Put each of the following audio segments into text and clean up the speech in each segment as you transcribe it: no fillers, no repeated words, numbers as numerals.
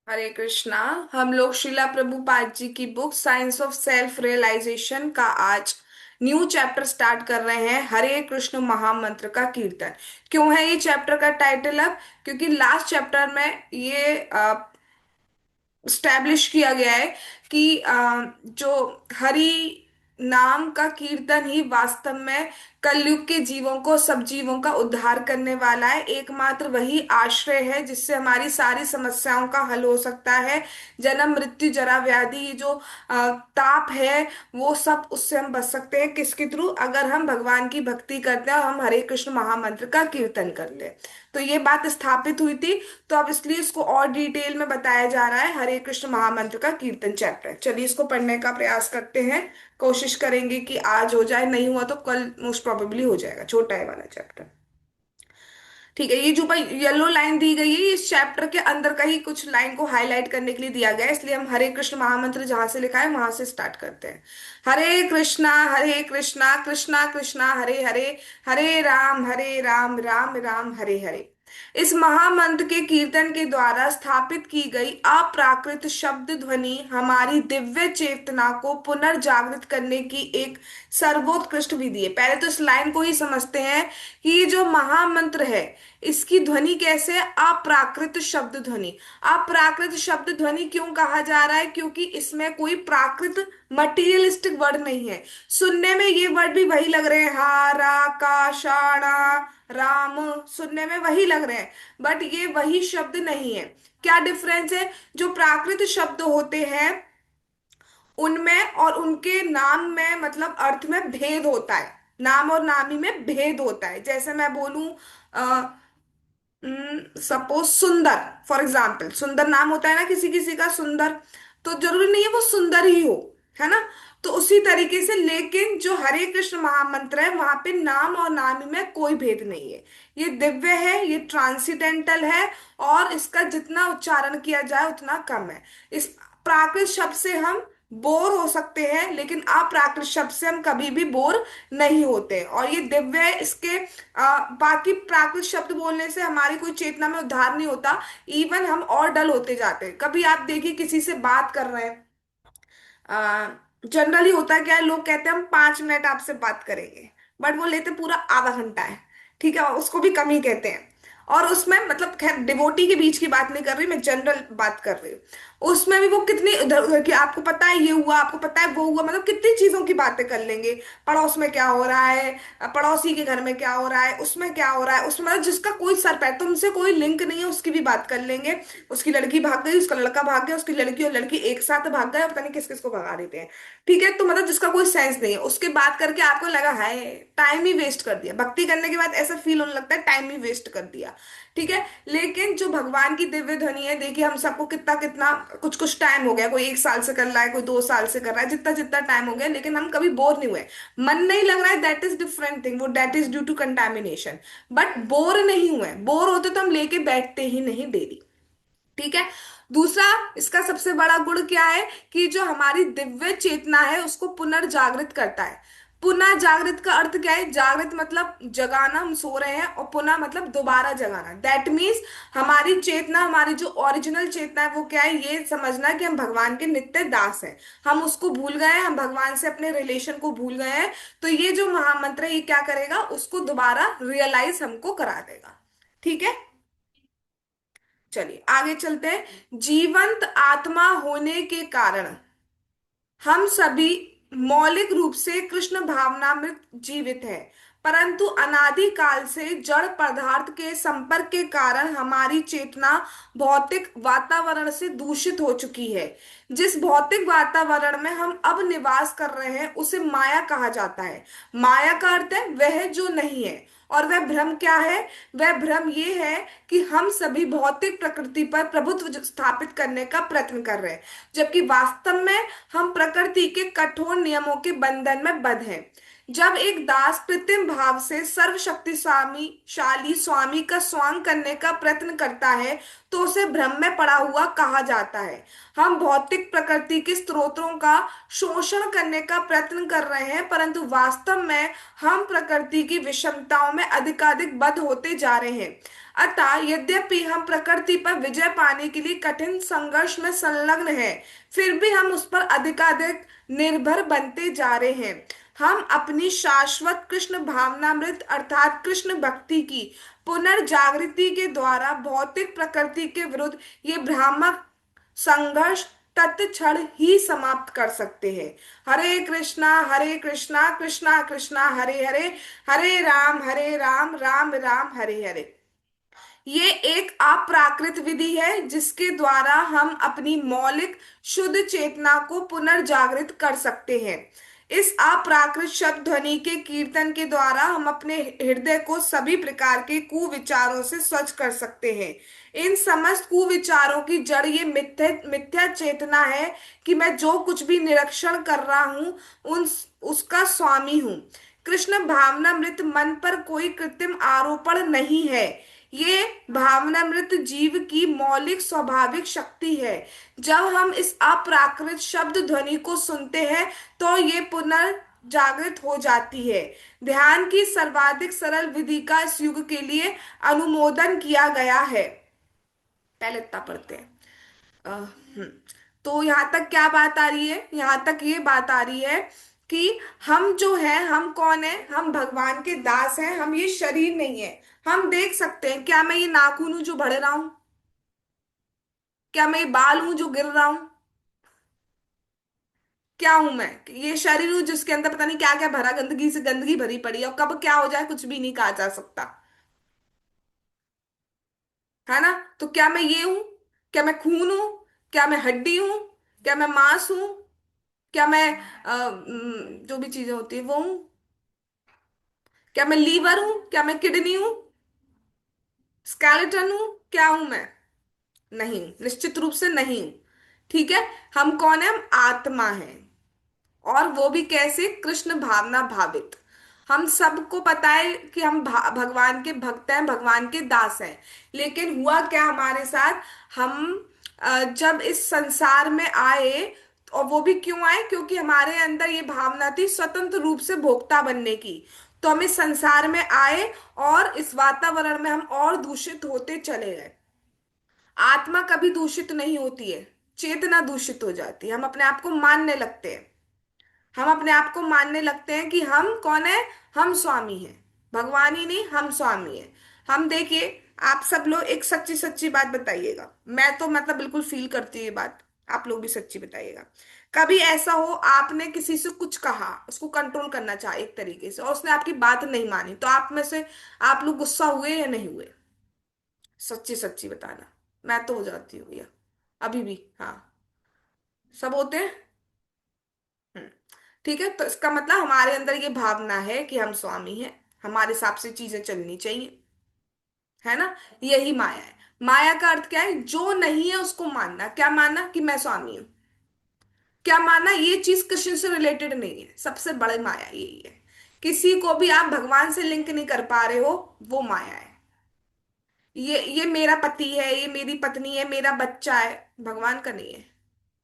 हरे कृष्णा। हम लोग शिला प्रभुपाद जी की book science of self realization का आज न्यू चैप्टर स्टार्ट कर रहे हैं, हरे कृष्ण महामंत्र का कीर्तन। क्यों है ये चैप्टर का टाइटल अब? क्योंकि लास्ट चैप्टर में ये स्टैब्लिश किया गया है कि जो हरि नाम का कीर्तन ही वास्तव में कलयुग के जीवों को, सब जीवों का उद्धार करने वाला है। एकमात्र वही आश्रय है जिससे हमारी सारी समस्याओं का हल हो सकता है। जन्म मृत्यु जरा व्याधि, ये जो ताप है, वो सब उससे हम बच सकते हैं। किसके थ्रू? अगर हम भगवान की भक्ति करते हैं और हम हरे कृष्ण महामंत्र का कीर्तन कर ले। तो ये बात स्थापित हुई थी। तो अब इसलिए इसको और डिटेल में बताया जा रहा है, हरे कृष्ण महामंत्र का कीर्तन चैप्टर। चलिए इसको पढ़ने का प्रयास करते हैं। कोशिश करेंगे कि आज हो जाए, नहीं हुआ तो कल मोस्ट प्रोबेबली हो जाएगा। छोटा है वाला चैप्टर। ठीक है, ये जो भाई येलो लाइन दी गई है, ये इस चैप्टर के अंदर का ही कुछ लाइन को हाईलाइट करने के लिए दिया गया है, इसलिए हम हरे कृष्ण महामंत्र जहां से लिखा है वहां से स्टार्ट करते हैं। हरे कृष्णा कृष्णा कृष्णा हरे हरे, हरे राम राम राम हरे हरे। इस महामंत्र के कीर्तन के द्वारा स्थापित की गई अप्राकृत शब्द ध्वनि हमारी दिव्य चेतना को पुनर्जागृत करने की एक सर्वोत्कृष्ट विधि है। पहले तो इस लाइन को ही समझते हैं कि ये जो महामंत्र है, इसकी ध्वनि कैसे है? अप्राकृत शब्द ध्वनि। अप्राकृत शब्द ध्वनि क्यों कहा जा रहा है? क्योंकि इसमें कोई प्राकृत मटीरियलिस्टिक वर्ड नहीं है। सुनने में ये वर्ड भी वही लग रहे हैं, हा रा का शाणा राम, सुनने में वही लग रहे हैं, बट ये वही शब्द नहीं है। क्या डिफरेंस है? जो प्राकृत शब्द होते हैं उनमें और उनके नाम में, मतलब अर्थ में भेद होता है। नाम और नामी में भेद होता है। जैसे मैं बोलूं, सपोज सुंदर, फॉर एग्जाम्पल सुंदर नाम होता है ना किसी किसी का, सुंदर, तो जरूरी नहीं है वो सुंदर ही हो, है ना? तो उसी तरीके से, लेकिन जो हरे कृष्ण महामंत्र है वहां पे नाम और नामी में कोई भेद नहीं है। ये दिव्य है, ये ट्रांसीडेंटल है, और इसका जितना उच्चारण किया जाए उतना कम है। इस प्राकृत शब्द से हम बोर हो सकते हैं, लेकिन अप्राकृत शब्द से हम कभी भी बोर नहीं होते। और ये दिव्य है। इसके बाकी प्राकृत शब्द बोलने से हमारी कोई चेतना में उद्धार नहीं होता, इवन हम और डल होते जाते हैं। कभी आप देखिए किसी से बात कर रहे हैं, जनरली होता है क्या है, लोग कहते हैं हम 5 मिनट आपसे बात करेंगे, बट वो लेते पूरा आधा घंटा है। ठीक है, और उसको भी कम ही कहते हैं। और उसमें, मतलब खैर डिवोटी के बीच की बात नहीं कर रही मैं, जनरल बात कर रही हूँ। उसमें भी वो कितनी इधर उधर की, आपको पता है ये हुआ, आपको पता है वो हुआ, मतलब कितनी चीजों की बातें कर लेंगे। पड़ोस में क्या हो रहा है, पड़ोसी के घर में क्या हो रहा है, उसमें क्या हो रहा है, उसमें मतलब जिसका कोई सर पैर, तुमसे कोई लिंक नहीं है, उसकी भी बात कर लेंगे। उसकी लड़की भाग गई, उसका लड़का भाग गया, उसकी लड़की और लड़की एक साथ भाग गए, पता नहीं किस किस को भगा देते हैं। ठीक है, तो मतलब जिसका कोई सेंस नहीं है, उसके बात करके आपको लगा है टाइम ही वेस्ट कर दिया। भक्ति करने के बाद ऐसा फील होने लगता है टाइम ही वेस्ट कर दिया। ठीक है, लेकिन जो भगवान की दिव्य ध्वनि है, देखिए हम सबको कितना कितना कुछ कुछ टाइम हो गया, कोई 1 साल से कर रहा है, कोई 2 साल से कर रहा है, जितना जितना टाइम हो गया, लेकिन हम कभी बोर नहीं हुए। मन नहीं लग रहा है, दैट इज डिफरेंट थिंग, वो that is due to contamination. But bore नहीं हुए, बोर होते तो हम लेके बैठते ही नहीं डेली। ठीक है। दूसरा, इसका सबसे बड़ा गुण क्या है? कि जो हमारी दिव्य चेतना है उसको पुनर्जागृत करता है। पुनः जागृत का अर्थ क्या है? जागृत मतलब जगाना, हम सो रहे हैं, और पुनः मतलब दोबारा जगाना। दैट मीन्स हमारी चेतना, हमारी जो ओरिजिनल चेतना है वो क्या है? ये समझना कि हम भगवान के नित्य दास हैं। हम उसको भूल गए हैं, हम भगवान से अपने रिलेशन को भूल गए हैं। तो ये जो महामंत्र है ये क्या करेगा? उसको दोबारा रियलाइज हमको करा देगा। ठीक है, चलिए आगे चलते हैं। जीवंत आत्मा होने के कारण हम सभी मौलिक रूप से कृष्ण भावनामृत जीवित है, परंतु अनादि काल से जड़ पदार्थ के संपर्क के कारण हमारी चेतना भौतिक वातावरण से दूषित हो चुकी है। जिस भौतिक वातावरण में हम अब निवास कर रहे हैं उसे माया कहा जाता है। माया का अर्थ है वह जो नहीं है। और वह भ्रम क्या है? वह भ्रम ये है कि हम सभी भौतिक प्रकृति पर प्रभुत्व स्थापित करने का प्रयत्न कर रहे हैं, जबकि वास्तव में हम प्रकृति के कठोर नियमों के बंधन में बंध हैं। जब एक दास कृत्रिम भाव से सर्वशक्तिशाली शाली स्वामी का स्वांग करने का प्रयत्न करता है तो उसे भ्रम में पड़ा हुआ कहा जाता है। हम भौतिक प्रकृति के स्रोतों का शोषण करने का प्रयत्न कर रहे हैं, परंतु वास्तव में हम प्रकृति की विषमताओं में अधिकाधिक बद्ध होते जा रहे हैं। अतः यद्यपि हम प्रकृति पर विजय पाने के लिए कठिन संघर्ष में संलग्न हैं, फिर भी हम उस पर अधिकाधिक निर्भर बनते जा रहे हैं। हम अपनी शाश्वत कृष्ण भावनामृत अर्थात कृष्ण भक्ति की पुनर्जागृति के द्वारा भौतिक प्रकृति के विरुद्ध ये भ्रामक संघर्ष तत्क्षण ही समाप्त कर सकते हैं। हरे कृष्णा कृष्णा कृष्णा हरे हरे, हरे राम राम राम हरे हरे। ये एक अप्राकृत विधि है जिसके द्वारा हम अपनी मौलिक शुद्ध चेतना को पुनर्जागृत कर सकते हैं। इस अप्राकृत शब्द ध्वनि के कीर्तन के द्वारा हम अपने हृदय को सभी प्रकार के कुविचारों से स्वच्छ कर सकते हैं। इन समस्त कुविचारों की जड़ ये मिथ्या मिथ्या चेतना है कि मैं जो कुछ भी निरीक्षण कर रहा हूँ उन उसका स्वामी हूँ। कृष्ण भावनामृत मन पर कोई कृत्रिम आरोपण नहीं है। ये भावनामृत जीव की मौलिक स्वाभाविक शक्ति है। जब हम इस अप्राकृत शब्द ध्वनि को सुनते हैं तो ये पुनर्जागृत हो जाती है। ध्यान की सर्वाधिक सरल विधि का इस युग के लिए अनुमोदन किया गया है। पहले इतना पढ़ते हैं। अ, हम्म, तो यहाँ तक क्या बात आ रही है? यहाँ तक ये बात आ रही है कि हम जो है, हम कौन है? हम भगवान के दास हैं, हम ये शरीर नहीं है। हम देख सकते हैं, क्या मैं ये नाखून हूं जो बढ़ रहा हूं? क्या मैं ये बाल हूं जो गिर रहा हूं? क्या हूं मैं? ये शरीर हूं जिसके अंदर पता नहीं क्या क्या भरा, गंदगी से गंदगी भरी पड़ी है, और कब क्या हो जाए कुछ भी नहीं कहा जा सकता, है ना? तो क्या मैं ये हूं? क्या मैं खून हूं? क्या मैं हड्डी हूं? क्या मैं मांस हूं? क्या मैं जो भी चीजें होती है वो हूं? क्या मैं लीवर हूं? क्या मैं किडनी हूं? स्केलेटन हूं? क्या हूं मैं? नहीं, निश्चित रूप से नहीं हूं। ठीक है। हम कौन है? हम आत्मा हैं। और वो भी कैसे? कृष्ण भावना भावित। हम सबको पता है कि हम भगवान के भक्त हैं, भगवान के दास हैं। लेकिन हुआ क्या हमारे साथ? हम जब इस संसार में आए, और वो भी क्यों आए? क्योंकि हमारे अंदर ये भावना थी स्वतंत्र रूप से भोक्ता बनने की। तो हम इस संसार में आए और इस वातावरण में हम और दूषित होते चले गए। आत्मा कभी दूषित नहीं होती है, चेतना दूषित हो जाती है। हम अपने आप को मानने लगते हैं। हम अपने आप को मानने लगते हैं कि हम कौन है? हम स्वामी हैं। भगवान ही नहीं, हम स्वामी हैं। हम देखिए, आप सब लोग एक सच्ची सच्ची बात बताइएगा। मैं तो मतलब बिल्कुल फील करती हूँ ये बात। आप लोग भी सच्ची बताइएगा। कभी ऐसा हो आपने किसी से कुछ कहा, उसको कंट्रोल करना चाहे एक तरीके से, और उसने आपकी बात नहीं मानी, तो आप में से आप लोग गुस्सा हुए या नहीं हुए? सच्ची सच्ची बताना। मैं तो हो जाती हूँ भैया, अभी भी। हाँ, सब होते हैं। हम्म। ठीक है, तो इसका मतलब हमारे अंदर ये भावना है कि हम स्वामी हैं, हमारे हिसाब से चीजें चलनी चाहिए, है ना? यही माया है। माया का अर्थ क्या है? जो नहीं है उसको मानना। क्या मानना? कि मैं स्वामी हूं। क्या मानना? ये चीज कृष्ण से रिलेटेड नहीं है। सबसे बड़ी माया यही है। किसी को भी आप भगवान से लिंक नहीं कर पा रहे हो, वो माया है। ये मेरा पति है, ये मेरी पत्नी है, मेरा बच्चा है, भगवान का नहीं है।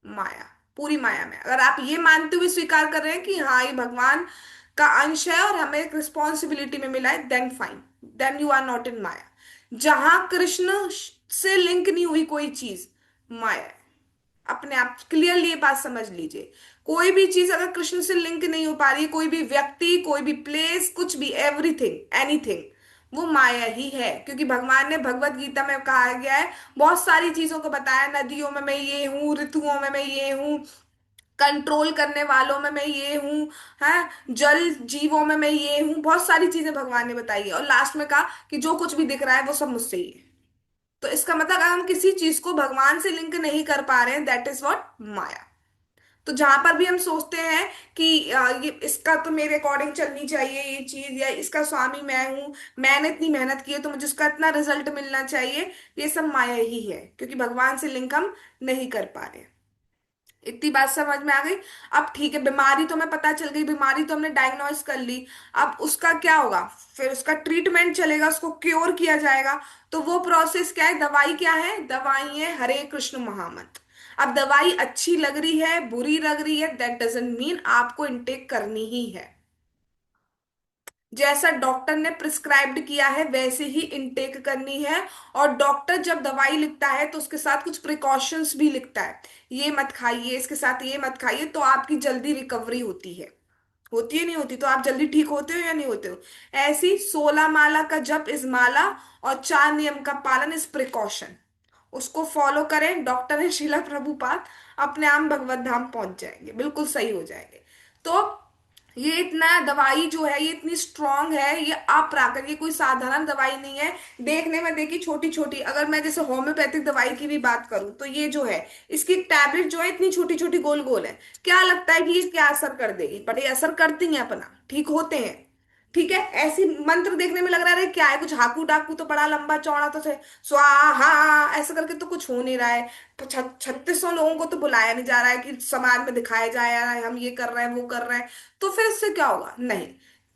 माया, पूरी माया में। अगर आप ये मानते हुए स्वीकार कर रहे हैं कि हाँ ये भगवान का अंश है और हमें एक रिस्पॉन्सिबिलिटी में मिला है, then fine, then you are not in माया। जहां कृष्ण से लिंक नहीं हुई कोई चीज, माया है। अपने आप क्लियरली ये बात समझ लीजिए। कोई भी चीज अगर कृष्ण से लिंक नहीं हो पा रही है, कोई भी व्यक्ति, कोई भी प्लेस, कुछ भी, एवरीथिंग, एनीथिंग, वो माया ही है। क्योंकि भगवान ने भगवत गीता में कहा गया है, बहुत सारी चीजों को बताया। नदियों में मैं ये हूँ, ऋतुओं में मैं ये हूँ, कंट्रोल करने वालों में मैं ये हूँ, है, जल जीवों में मैं ये हूँ। बहुत सारी चीजें भगवान ने बताई है, और लास्ट में कहा कि जो कुछ भी दिख रहा है वो सब मुझसे ही है। तो इसका मतलब अगर हम किसी चीज को भगवान से लिंक नहीं कर पा रहे हैं, दैट इज व्हाट माया। तो जहां पर भी हम सोचते हैं कि ये इसका तो मेरे अकॉर्डिंग चलनी चाहिए ये चीज, या इसका स्वामी मैं हूं, मैंने इतनी मेहनत की है तो मुझे उसका इतना रिजल्ट मिलना चाहिए, ये सब माया ही है। क्योंकि भगवान से लिंक हम नहीं कर पा रहे। इतनी बात समझ में आ गई। अब ठीक है, बीमारी तो हमें पता चल गई, बीमारी तो हमने डायग्नोस कर ली। अब उसका क्या होगा? फिर उसका ट्रीटमेंट चलेगा, उसको क्योर किया जाएगा। तो वो प्रोसेस क्या है? दवाई क्या है? दवाई है हरे कृष्ण महामंत्र। अब दवाई अच्छी लग रही है, बुरी लग रही है, दैट डजंट मीन आपको इनटेक करनी ही है। जैसा डॉक्टर ने प्रिस्क्राइब्ड किया है वैसे ही इनटेक करनी है। और डॉक्टर जब दवाई लिखता है तो उसके साथ कुछ प्रिकॉशंस भी लिखता है। ये मत खाइए, इसके साथ ये मत खाइए, तो आपकी जल्दी रिकवरी होती है। होती है नहीं होती? तो आप जल्दी ठीक होते हो या नहीं होते हो? ऐसी 16 माला का जप इस माला, और 4 नियम का पालन इस प्रिकॉशन, उसको फॉलो करें, डॉक्टर है शीला प्रभुपाद, अपने आप भगवत धाम पहुंच जाएंगे, बिल्कुल सही हो जाएंगे। तो ये इतना दवाई जो है ये इतनी स्ट्रांग है, ये अप्राकृतिक, ये कोई साधारण दवाई नहीं है। देखने में देखिए छोटी छोटी, अगर मैं जैसे होम्योपैथिक दवाई की भी बात करूं तो ये जो है, इसकी टैबलेट जो है इतनी छोटी छोटी गोल गोल है। क्या लगता है कि ये क्या असर कर देगी? पर ये असर करती हैं, अपना ठीक होते हैं। ठीक है, ऐसी मंत्र देखने में लग रहा है क्या है, कुछ हाकू डाकू तो बड़ा लंबा चौड़ा तो से स्वाहा ऐसा करके तो कुछ हो नहीं रहा है। तो 3600 लोगों को तो बुलाया नहीं जा रहा है कि समाज में दिखाया जाए यार हम ये कर रहे हैं वो कर रहे हैं। तो फिर इससे क्या होगा? नहीं।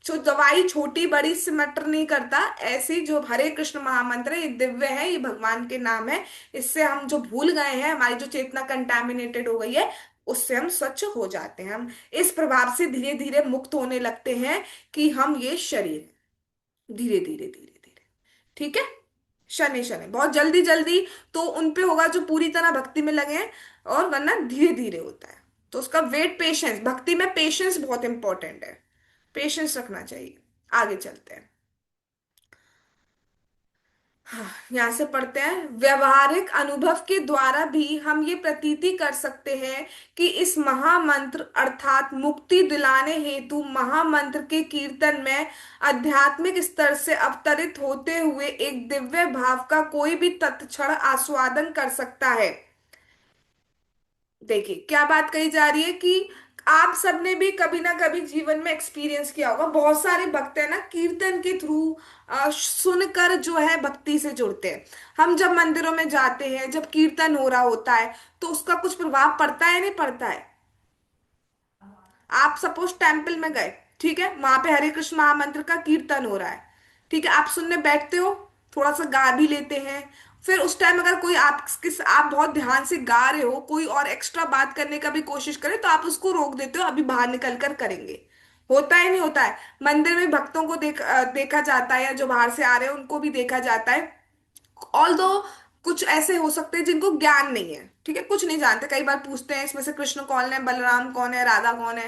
जो दवाई छोटी बड़ी से मैटर नहीं करता, ऐसी जो हरे कृष्ण महामंत्र है, ये दिव्य है, ये भगवान के नाम है। इससे हम जो भूल गए हैं, हमारी जो चेतना कंटामिनेटेड हो गई है, उससे हम स्वच्छ हो जाते हैं। हम इस प्रभाव से धीरे धीरे मुक्त होने लगते हैं कि हम ये शरीर हैं। धीरे धीरे धीरे धीरे। ठीक है। शनि शनि बहुत जल्दी जल्दी तो उन पे होगा जो पूरी तरह भक्ति में लगे हैं, और वरना धीरे धीरे होता है। तो उसका वेट, पेशेंस, भक्ति में पेशेंस बहुत इंपॉर्टेंट है। पेशेंस रखना चाहिए। आगे चलते हैं। हाँ, यहाँ से पढ़ते हैं। व्यवहारिक अनुभव के द्वारा भी हम ये प्रतीति कर सकते हैं कि इस महामंत्र अर्थात मुक्ति दिलाने हेतु महामंत्र के कीर्तन में आध्यात्मिक स्तर से अवतरित होते हुए एक दिव्य भाव का कोई भी तत्क्षण आस्वादन कर सकता है। देखिए क्या बात कही जा रही है कि आप सबने भी कभी ना कभी जीवन में एक्सपीरियंस किया होगा, बहुत सारे भक्त है ना कीर्तन के थ्रू सुनकर जो है भक्ति से जुड़ते हैं। हम जब मंदिरों में जाते हैं, जब कीर्तन हो रहा होता है, तो उसका कुछ प्रभाव पड़ता है नहीं पड़ता है? आप सपोज टेम्पल में गए, ठीक है, वहां पे हरे कृष्ण महामंत्र का कीर्तन हो रहा है, ठीक है, आप सुनने बैठते हो, थोड़ा सा गा भी लेते हैं। फिर उस टाइम अगर कोई आप बहुत ध्यान से गा रहे हो, कोई और एक्स्ट्रा बात करने का भी कोशिश करे, तो आप उसको रोक देते हो, अभी बाहर निकल कर करेंगे। होता है नहीं होता है? मंदिर में भक्तों को देखा जाता है, या जो बाहर से आ रहे हैं उनको भी देखा जाता है। ऑल दो कुछ ऐसे हो सकते हैं जिनको ज्ञान नहीं है, ठीक है, कुछ नहीं जानते, कई बार पूछते हैं इसमें से कृष्ण कौन है, बलराम कौन है, राधा कौन है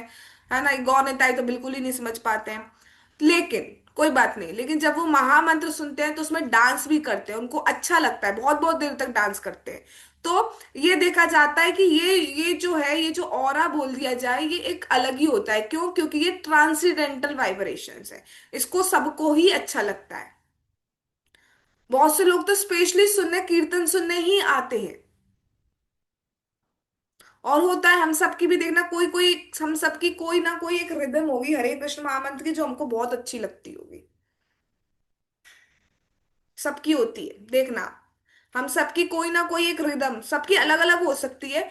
ना, गौर नेताई तो बिल्कुल ही नहीं समझ पाते हैं। लेकिन कोई बात नहीं, लेकिन जब वो महामंत्र सुनते हैं तो उसमें डांस भी करते हैं, उनको अच्छा लगता है, बहुत बहुत देर तक डांस करते हैं। तो ये देखा जाता है कि ये जो है, ये जो ऑरा बोल दिया जाए, ये एक अलग ही होता है। क्यों? क्योंकि ये ट्रांसीडेंटल वाइब्रेशंस है, इसको सबको ही अच्छा लगता है। बहुत से लोग तो स्पेशली सुनने, कीर्तन सुनने ही आते हैं। और होता है हम सबकी भी देखना, कोई कोई, हम सबकी कोई ना कोई एक रिदम होगी हरे कृष्ण महामंत्र की जो हमको बहुत अच्छी लगती होगी। सबकी होती है, देखना। हम सबकी कोई ना कोई एक रिदम, सबकी अलग अलग हो सकती है।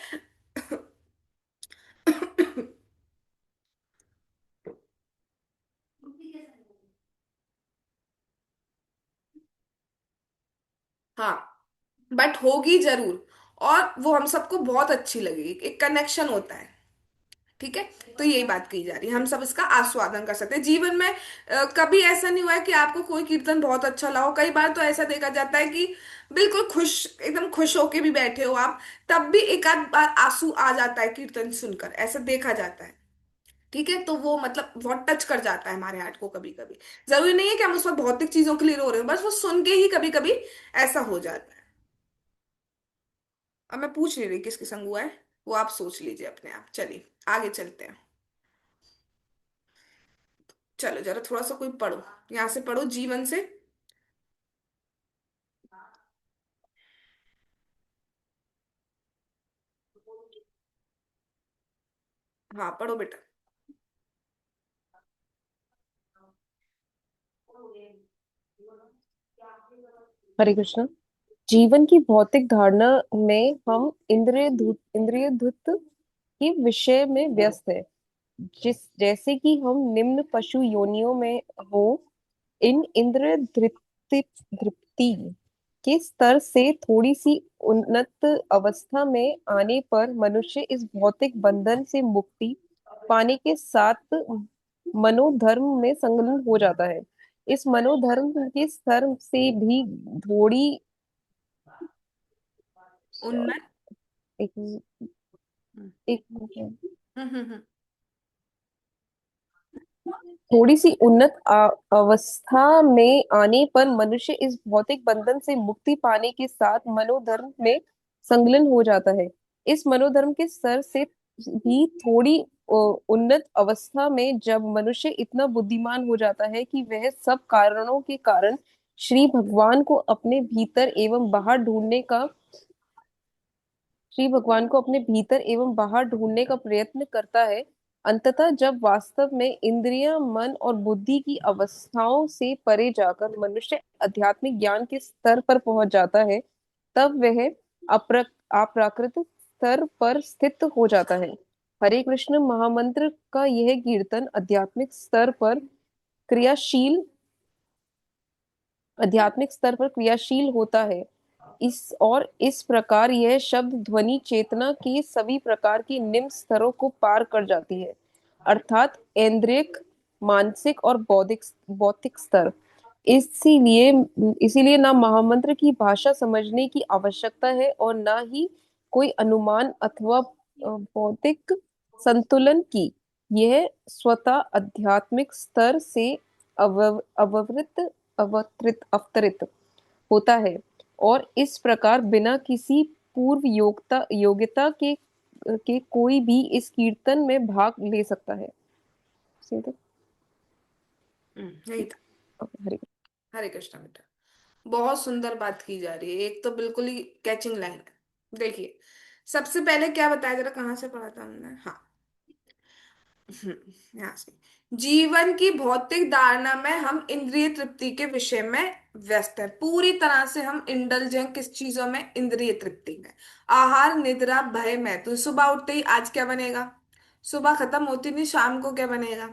हाँ, बट होगी जरूर। और वो हम सबको बहुत अच्छी लगेगी, एक कनेक्शन होता है। ठीक है। तो यही बात कही जा रही है, हम सब इसका आस्वादन कर सकते हैं जीवन में। कभी ऐसा नहीं हुआ है कि आपको कोई कीर्तन बहुत अच्छा लगा हो। कई बार तो ऐसा देखा जाता है कि बिल्कुल खुश, एकदम खुश होके भी बैठे हो आप, तब भी एक आध बार आंसू आ जाता है कीर्तन सुनकर, ऐसा देखा जाता है। ठीक है, तो वो मतलब बहुत टच कर जाता है हमारे हार्ट को कभी कभी। जरूरी नहीं है कि हम उस वक्त भौतिक चीजों के लिए रो रहे हो, बस वो सुन के ही कभी कभी ऐसा हो जाता है। अब मैं पूछ नहीं रही किसके संग हुआ है, वो आप सोच लीजिए अपने आप। चलिए आगे चलते हैं। चलो जरा थोड़ा सा कोई पढ़ो, यहाँ से पढ़ो जीवन से। हाँ पढ़ो बेटा। हरे कृष्ण। जीवन की भौतिक धारणा में हम इंद्रिय धुत के विषय में व्यस्त है। जिस जैसे कि हम निम्न पशु योनियों में हो, इन इंद्र तृप्ति के स्तर से थोड़ी सी उन्नत अवस्था में आने पर मनुष्य इस भौतिक बंधन से मुक्ति पाने के साथ मनोधर्म में संलग्न हो जाता है। इस मनोधर्म के स्तर से भी थोड़ी उन्नत। एक हम्म एक हम्म हम्म हम्म। थोड़ी सी उन्नत अवस्था में आने पर मनुष्य इस भौतिक बंधन से मुक्ति पाने के साथ मनोधर्म में संलग्न हो जाता है। इस मनोधर्म के स्तर से भी थोड़ी उन्नत अवस्था में जब मनुष्य इतना बुद्धिमान हो जाता है कि वह सब कारणों के कारण श्री भगवान को अपने भीतर एवं बाहर ढूंढने का प्रयत्न करता है। अंततः जब वास्तव में इंद्रिय मन और बुद्धि की अवस्थाओं से परे जाकर मनुष्य आध्यात्मिक ज्ञान के स्तर पर पहुंच जाता है, तब वह अप्राकृत स्तर पर स्थित हो जाता है। हरे कृष्ण महामंत्र का यह कीर्तन क्रियाशील आध्यात्मिक स्तर पर क्रियाशील होता है। इस प्रकार यह शब्द ध्वनि चेतना के सभी प्रकार की निम्न स्तरों को पार कर जाती है, अर्थात ऐन्द्रियक, मानसिक और बौद्धिक बौद्धिक स्तर। इसीलिए इसीलिए ना महामंत्र की भाषा समझने की आवश्यकता है और ना ही कोई अनुमान अथवा बौद्धिक संतुलन की। यह स्वतः आध्यात्मिक स्तर से अववृत अवतरित होता है और इस प्रकार बिना किसी पूर्व योग्यता के कोई भी इस कीर्तन में भाग ले सकता है। सीधे यही था। हरे हरे कृष्णा बेटा। बहुत सुंदर बात की जा रही है, एक तो बिल्कुल ही कैचिंग लाइन है। देखिए, सबसे पहले क्या बताया जरा, कहाँ से पढ़ा था हमने? हाँ, यहाँ से। जीवन की भौतिक धारणा में हम इंद्रिय तृप्ति के विषय में व्यस्त है, पूरी तरह से हम इंडल्ज हैं किस चीजों में? इंद्रिय तृप्ति में। आहार निद्रा भय में, तो सुबह उठते ही आज क्या बनेगा, सुबह खत्म होती नहीं शाम को क्या बनेगा,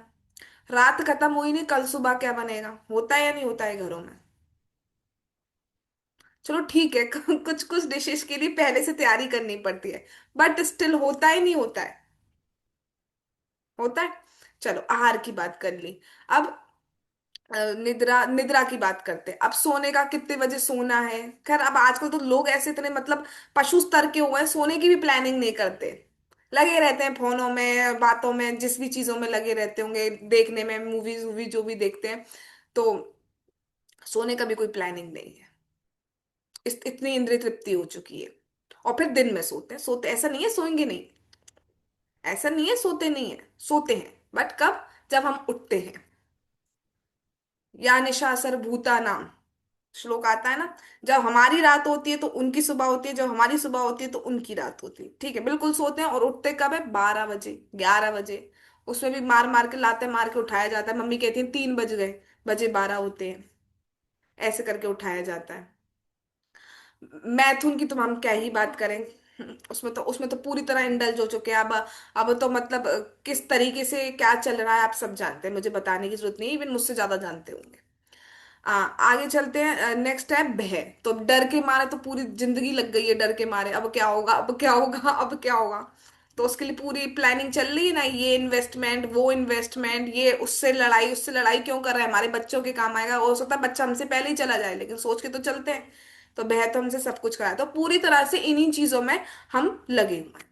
रात खत्म हुई नहीं कल सुबह क्या बनेगा, होता है या नहीं होता है घरों में? चलो ठीक है, कुछ कुछ डिशेस के लिए पहले से तैयारी करनी पड़ती है, बट स्टिल होता ही नहीं होता है? होता है। चलो आहार की बात कर ली। अब निद्रा निद्रा की बात करते हैं। अब सोने का कितने बजे सोना है? खैर अब आजकल तो लोग ऐसे इतने मतलब पशु स्तर के हुए हैं, सोने की भी प्लानिंग नहीं करते, लगे रहते हैं फोनों में, बातों में, जिस भी चीजों में लगे रहते होंगे, देखने में मूवीज वूवी जो भी देखते हैं। तो सोने का भी कोई प्लानिंग नहीं है। इतनी इंद्रिय तृप्ति हो चुकी है। और फिर दिन में सोते हैं, सोते ऐसा नहीं है सोएंगे नहीं, ऐसा नहीं है सोते नहीं है, सोते हैं, बट कब? जब हम उठते हैं। या निशासर भूता नाम श्लोक आता है ना, जब हमारी रात होती है तो उनकी सुबह होती है, जब हमारी सुबह होती है तो उनकी रात होती है। ठीक है, बिल्कुल सोते हैं। और उठते कब है? 12 बजे, 11 बजे। उसमें भी मार मार के, लाते मार के उठाया जाता है। मम्मी कहती है 3 बज गए, बजे 12 होते हैं, ऐसे करके उठाया जाता है। मैथुन की तो हम क्या ही बात करें। उसमें तो पूरी तरह इंडल्ज हो चुके हैं अब तो मतलब किस तरीके से क्या चल रहा है आप सब जानते हैं, मुझे बताने की जरूरत नहीं, इवन मुझसे ज्यादा जानते होंगे। आगे चलते हैं। नेक्स्ट है भय। तो डर के मारे तो पूरी जिंदगी लग गई है, डर के मारे अब क्या होगा, अब क्या होगा, अब क्या होगा। तो उसके लिए पूरी प्लानिंग चल रही है ना, ये इन्वेस्टमेंट वो इन्वेस्टमेंट, ये उससे लड़ाई क्यों कर रहा है, हमारे बच्चों के काम आएगा। हो सकता है बच्चा हमसे पहले ही चला जाए, लेकिन सोच के तो चलते हैं। तो भय तो हमसे सब कुछ कराया, तो पूरी तरह से इन्हीं चीजों में हम लगे हुए हैं।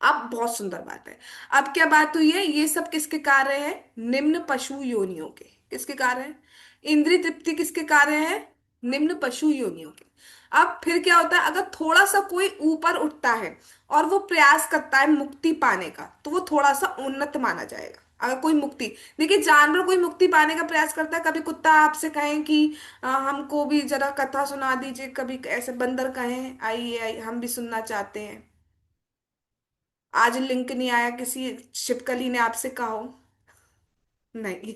अब बहुत सुंदर बात है। अब क्या बात हुई है, ये सब किसके कार्य है? निम्न पशु योनियों के। किसके कार्य है? इंद्रिय तृप्ति किसके कार्य है? निम्न पशु योनियों के। अब फिर क्या होता है, अगर थोड़ा सा कोई ऊपर उठता है और वो प्रयास करता है मुक्ति पाने का, तो वो थोड़ा सा उन्नत माना जाएगा। अगर कोई मुक्ति, देखिए जानवर कोई मुक्ति पाने का प्रयास करता है, कभी कुत्ता आपसे कहें कि हमको भी जरा कथा सुना दीजिए, कभी ऐसे बंदर कहें आइए आइए हम भी सुनना चाहते हैं। आज लिंक नहीं आया, किसी छिपकली ने आपसे कहा हो? नहीं।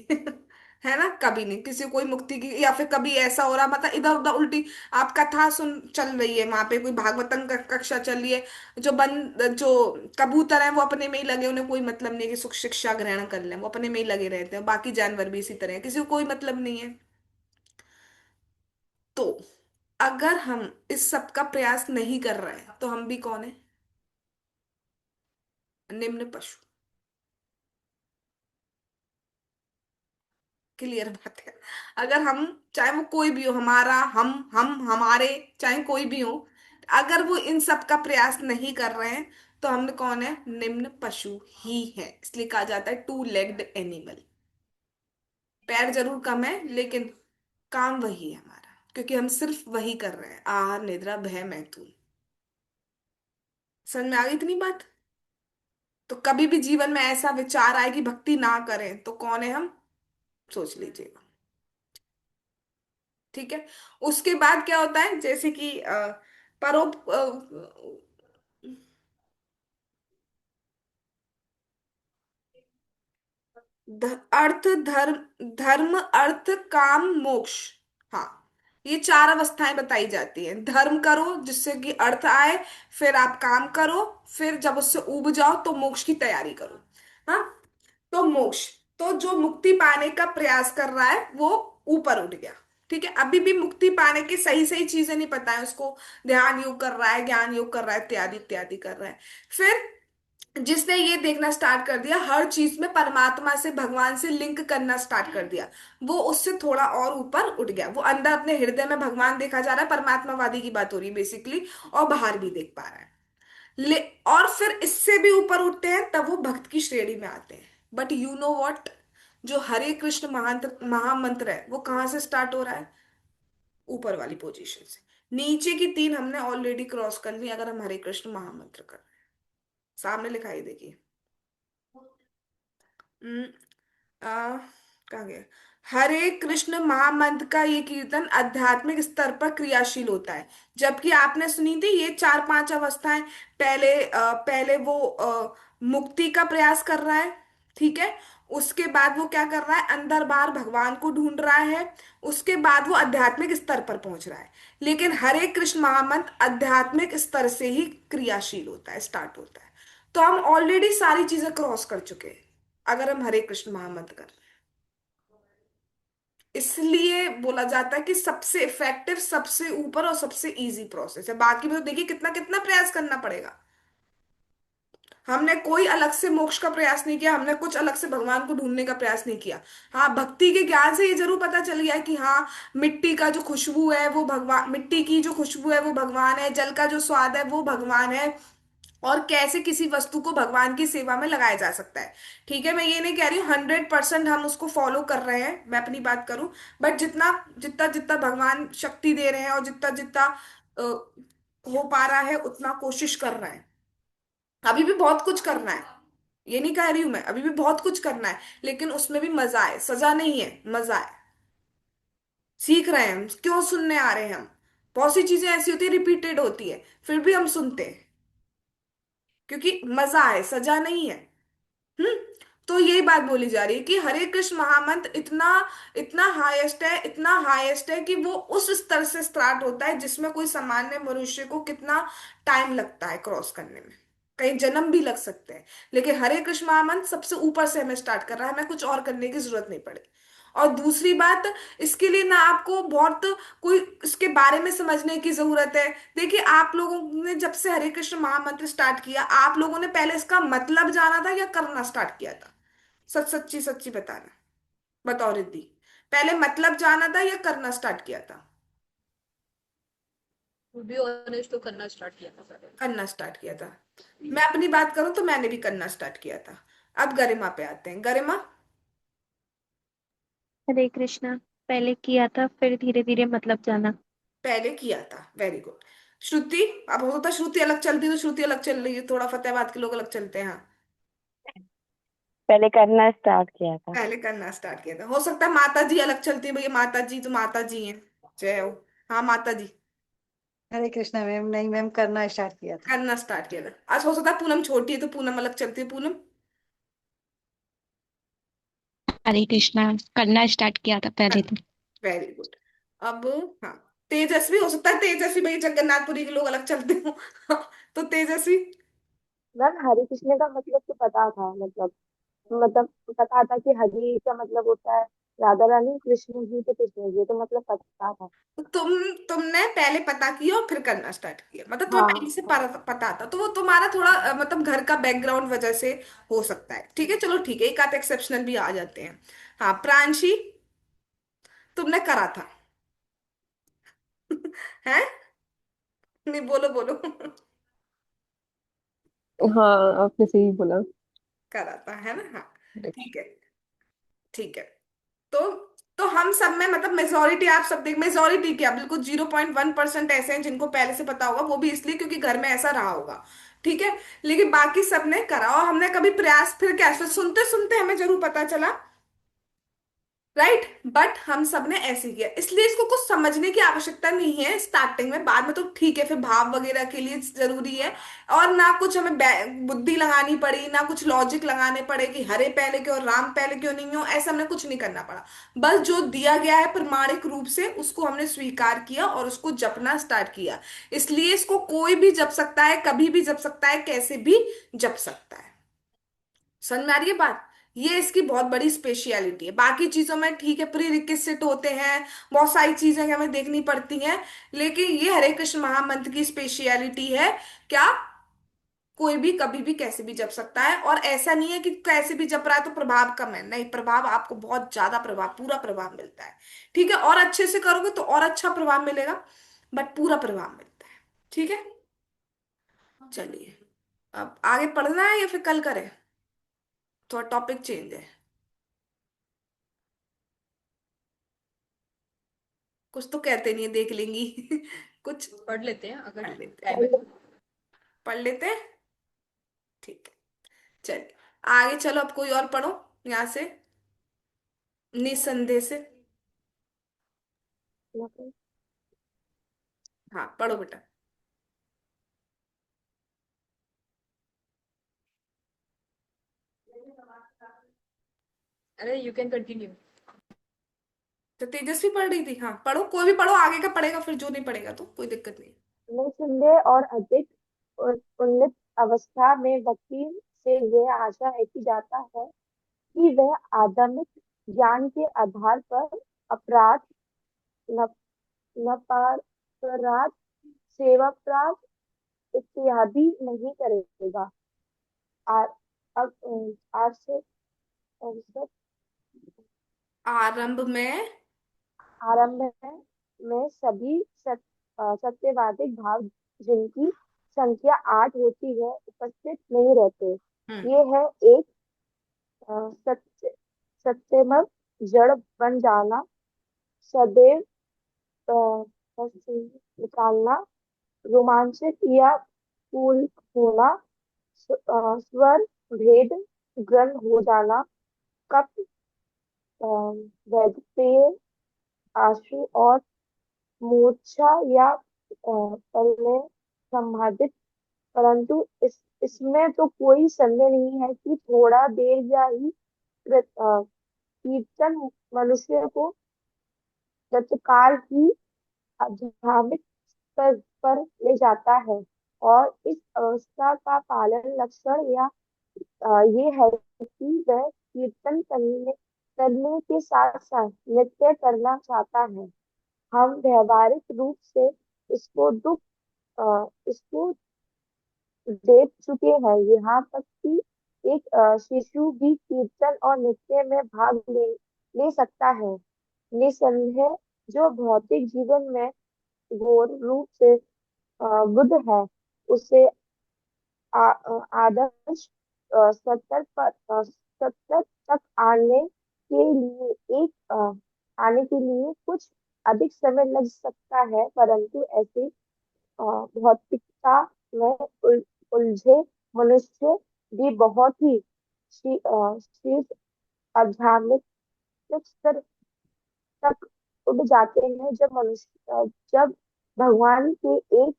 है ना, कभी नहीं किसी को कोई मुक्ति की, या फिर कभी ऐसा हो रहा मतलब इधर उधर उल्टी, आप कथा सुन चल रही है वहां पे, कोई भागवतम कक्षा चल रही है, जो कबूतर है वो अपने में ही लगे, उन्हें कोई मतलब नहीं है कि सुख शिक्षा ग्रहण कर लें, वो अपने में ही लगे रहते हैं, बाकी जानवर भी इसी तरह हैं, किसी को कोई मतलब नहीं है। तो अगर हम इस सब का प्रयास नहीं कर रहे हैं तो हम भी कौन है? निम्न पशु। क्लियर बात है। अगर हम, चाहे वो कोई भी हो, हमारा, हम हमारे, चाहे कोई भी हो, अगर वो इन सब का प्रयास नहीं कर रहे हैं तो हम कौन है? निम्न पशु ही है। इसलिए कहा जाता है टू लेग्ड एनिमल। पैर जरूर कम है लेकिन काम वही है हमारा, क्योंकि हम सिर्फ वही कर रहे हैं, आहार निद्रा भय मैथुन। समझ में आ गई इतनी बात? तो कभी भी जीवन में ऐसा विचार आए कि भक्ति ना करें तो कौन है हम? सोच लीजिएगा। ठीक है। उसके बाद क्या होता है, जैसे कि अर्थ धर्म, धर्म अर्थ काम मोक्ष। हाँ, ये चार अवस्थाएं बताई जाती हैं। धर्म करो जिससे कि अर्थ आए, फिर आप काम करो, फिर जब उससे उब जाओ तो मोक्ष की तैयारी करो। हाँ, तो मोक्ष, तो जो मुक्ति पाने का प्रयास कर रहा है वो ऊपर उठ गया। ठीक है, अभी भी मुक्ति पाने की सही सही चीजें नहीं पता है उसको, ध्यान योग कर रहा है, ज्ञान योग कर रहा है, इत्यादि इत्यादि कर रहा है। फिर जिसने ये देखना स्टार्ट कर दिया, हर चीज में परमात्मा से, भगवान से लिंक करना स्टार्ट कर दिया, वो उससे थोड़ा और ऊपर उठ गया। वो अंदर अपने हृदय में भगवान देखा जा रहा है, परमात्मावादी की बात हो रही है बेसिकली, और बाहर भी देख पा रहा है। ले और फिर इससे भी ऊपर उठते हैं तब वो भक्त की श्रेणी में आते हैं। बट यू नो व्हाट, जो हरे कृष्ण महामंत्र महामंत्र है वो कहाँ से स्टार्ट हो रहा है? ऊपर वाली पोजीशन से। नीचे की तीन हमने ऑलरेडी क्रॉस कर ली अगर हम हरे कृष्ण महामंत्र कर रहे हैं। सामने लिखाई देखिए। हम्म, आ, कहाँ गया? हरे कृष्ण महामंत्र का ये कीर्तन आध्यात्मिक स्तर पर क्रियाशील होता है। जबकि आपने सुनी थी ये चार पांच अवस्थाएं, पहले वो मुक्ति का प्रयास कर रहा है। ठीक है, उसके बाद वो क्या कर रहा है? अंदर बाहर भगवान को ढूंढ रहा है। उसके बाद वो आध्यात्मिक स्तर पर पहुंच रहा है। लेकिन हरे कृष्ण महामंत्र आध्यात्मिक स्तर से ही क्रियाशील होता है, स्टार्ट होता है। तो हम ऑलरेडी सारी चीजें क्रॉस कर चुके हैं अगर हम हरे कृष्ण महामंत्र कर रहे हैं। इसलिए बोला जाता है कि सबसे इफेक्टिव, सबसे ऊपर और सबसे इजी प्रोसेस है। बाकी में तो देखिए कितना कितना प्रयास करना पड़ेगा। हमने कोई अलग से मोक्ष का प्रयास नहीं किया, हमने कुछ अलग से भगवान को ढूंढने का प्रयास नहीं किया। हाँ, भक्ति के ज्ञान से ये जरूर पता चल गया कि हाँ, मिट्टी का जो खुशबू है वो भगवान, मिट्टी की जो खुशबू है वो भगवान है, जल का जो स्वाद है वो भगवान है, और कैसे किसी वस्तु को भगवान की सेवा में लगाया जा सकता है। ठीक है, मैं ये नहीं कह रही हूँ 100% हम उसको फॉलो कर रहे हैं, मैं अपनी बात करूं, बट जितना जितना जितना भगवान शक्ति दे रहे हैं और जितना जितना हो पा रहा है उतना कोशिश कर रहे हैं। अभी भी बहुत कुछ करना है, ये नहीं कह रही हूं मैं, अभी भी बहुत कुछ करना है, लेकिन उसमें भी मजा है, सजा नहीं है, मजा है। सीख रहे हैं हम, क्यों सुनने आ रहे हैं हम? बहुत सी चीजें ऐसी होती है रिपीटेड होती है, फिर भी हम सुनते हैं क्योंकि मजा है, सजा नहीं है। हम्म। तो यही बात बोली जा रही है कि हरे कृष्ण महामंत्र इतना इतना हाईएस्ट है, इतना हाईएस्ट है कि वो उस स्तर से स्टार्ट होता है जिसमें कोई सामान्य मनुष्य को कितना टाइम लगता है क्रॉस करने में, कई जन्म भी लग सकते हैं। लेकिन हरे कृष्ण महामंत्र सबसे ऊपर से हमें स्टार्ट कर रहा है, हमें कुछ और करने की जरूरत नहीं पड़े। और दूसरी बात, इसके लिए ना आपको बहुत कोई इसके बारे में समझने की जरूरत है। देखिए, आप लोगों ने जब से हरे कृष्ण महामंत्र स्टार्ट किया, आप लोगों ने पहले इसका मतलब जाना था या करना स्टार्ट किया था? सच सच्ची सच्ची बताना, बताओ रिद्धि। पहले मतलब जाना था या करना स्टार्ट किया था? टू बी ऑनेस्ट तो करना स्टार्ट किया था पहले। करना स्टार्ट किया था। मैं अपनी बात करूं तो मैंने भी करना स्टार्ट किया था। अब गरिमा पे आते हैं। गरिमा, हरे कृष्णा। पहले किया था, फिर धीरे धीरे मतलब जाना। पहले किया था, वेरी गुड। श्रुति, अब हो सकता है श्रुति अलग चलती तो श्रुति अलग चल रही है, थोड़ा फतेहाबाद के लोग अलग चलते हैं। हाँ, पहले करना स्टार्ट किया था। पहले करना स्टार्ट किया था। हो सकता है माता जी अलग चलती है, भैया माता जी तो माता जी हैं। जय हो। हाँ माता जी, हरे कृष्णा मैम, नहीं मैम, करना स्टार्ट किया था। करना स्टार्ट किया था। आज हो सकता है पूनम छोटी है तो पूनम अलग चलती है। पूनम, हरे कृष्णा करना स्टार्ट किया था पहले तो। Very good. अब हाँ, तेजस्वी हो सकता है, तेजस्वी भाई जगन्नाथपुरी के लोग अलग चलते हो। तो तेजस्वी। मैम हरे कृष्ण का मतलब तो पता था, मतलब पता था कि हरि का मतलब होता है राधा रानी, कृष्ण जी तो कृष्ण जी, तो मतलब पता था। तुम तुमने पहले पता किया और फिर करना स्टार्ट किया, मतलब तुम्हें हाँ पहले से हाँ। पता था, तो वो तुम्हारा थोड़ा मतलब घर का बैकग्राउंड वजह से हो सकता है। ठीक है, चलो ठीक है, एक आध एक्सेप्शनल भी आ जाते हैं। हाँ प्रांशी, तुमने करा था। है, नहीं बोलो बोलो। हाँ, आपने सही बोला। करा था है ना, हाँ। ठीक है, ठीक है। तो तो हम सब में मतलब मेजोरिटी, आप सब देख, मेजोरिटी क्या, बिल्कुल 0.1% ऐसे हैं जिनको पहले से पता होगा, वो भी इसलिए क्योंकि घर में ऐसा रहा होगा। ठीक है, लेकिन बाकी सबने करा, और हमने कभी प्रयास, फिर क्या, सुनते सुनते हमें जरूर पता चला, राइट। बट हम सब ने ऐसे किया, इसलिए इसको कुछ समझने की आवश्यकता नहीं है स्टार्टिंग में, बाद में तो ठीक है, फिर भाव वगैरह के लिए जरूरी है। और ना कुछ हमें बुद्धि लगानी पड़ी, ना कुछ लॉजिक लगाने पड़े कि हरे पहले क्यों और राम पहले क्यों नहीं हो, ऐसा हमने कुछ नहीं करना पड़ा। बस जो दिया गया है प्रमाणिक रूप से, उसको हमने स्वीकार किया और उसको जपना स्टार्ट किया। इसलिए इसको कोई भी जप सकता है, कभी भी जप सकता है, कैसे भी जप सकता है। समझ में आ रही है बात? ये इसकी बहुत बड़ी स्पेशलिटी है। बाकी चीजों में ठीक है, प्री रिक्विजिट होते हैं, बहुत सारी चीजें हमें देखनी पड़ती हैं, लेकिन ये हरे कृष्ण महामंत्र की स्पेशलिटी है। क्या, कोई भी कभी भी कैसे भी जप सकता है, और ऐसा नहीं है कि कैसे भी जप रहा है तो प्रभाव कम है, नहीं, प्रभाव आपको बहुत ज्यादा प्रभाव, पूरा प्रभाव मिलता है। ठीक है, और अच्छे से करोगे तो और अच्छा प्रभाव मिलेगा, बट पूरा प्रभाव मिलता है। ठीक है, चलिए, अब आगे पढ़ना है या फिर कल करें? थोड़ा टॉपिक चेंज है। कुछ तो कहते नहीं है, देख लेंगी। कुछ पढ़ लेते हैं अगर पढ़ लेते हैं, टाइम है तो। पढ़ लेते हैं। ठीक है, चलिए आगे चलो, अब कोई और पढ़ो यहाँ से, निसंदेह से। हाँ पढ़ो बेटा। अरे यू कैन कंटिन्यू। तो तेजस्वी पढ़ रही थी, हाँ पढ़ो, कोई भी पढ़ो, आगे का पढ़ेगा, फिर जो नहीं पढ़ेगा तो कोई दिक्कत नहीं। निस्संदेह और अधिक उन्नत अवस्था में व्यक्ति से यह आशा की जाता है कि वह आधुनिक ज्ञान के आधार पर अपराध, नप, नपापराध, सेवापराध इत्यादि नहीं करेगा। आ, अब आज से अवसर आरंभ में। आरंभ में सभी सत्यवादिक भाव जिनकी संख्या 8 होती है उपस्थित नहीं रहते। हम्म। ये है एक सत्य सत्यमय जड़ बन जाना, सदैव निकालना, रोमांचित या फूल होना, स्वर भेद ग्रंथ हो जाना, कप वैद्य आंसू और मूर्छा या पल संभावित। परंतु इसमें तो कोई संदेह नहीं है कि थोड़ा देर या ही कीर्तन मनुष्य को तत्काल ही आध्यात्मिक स्तर पर ले जाता है। और इस अवस्था का पालन लक्षण या ये है कि वह कीर्तन करने के साथ साथ नृत्य करना चाहता है। हम व्यवहारिक रूप से इसको देख चुके हैं, यहाँ तक कि एक शिशु भी कीर्तन और नृत्य में भाग ले सकता है। निसंदेह जो भौतिक जीवन में घोर रूप से बुद्ध है, उसे आदर्श सत्तर तक आने के लिए कुछ अधिक समय लग सकता है। परंतु ऐसे भौतिकता में उलझे मनुष्य भी बहुत ही शीर्ष आध्यात्मिक स्तर तक उठ जाते हैं, जब भगवान के एक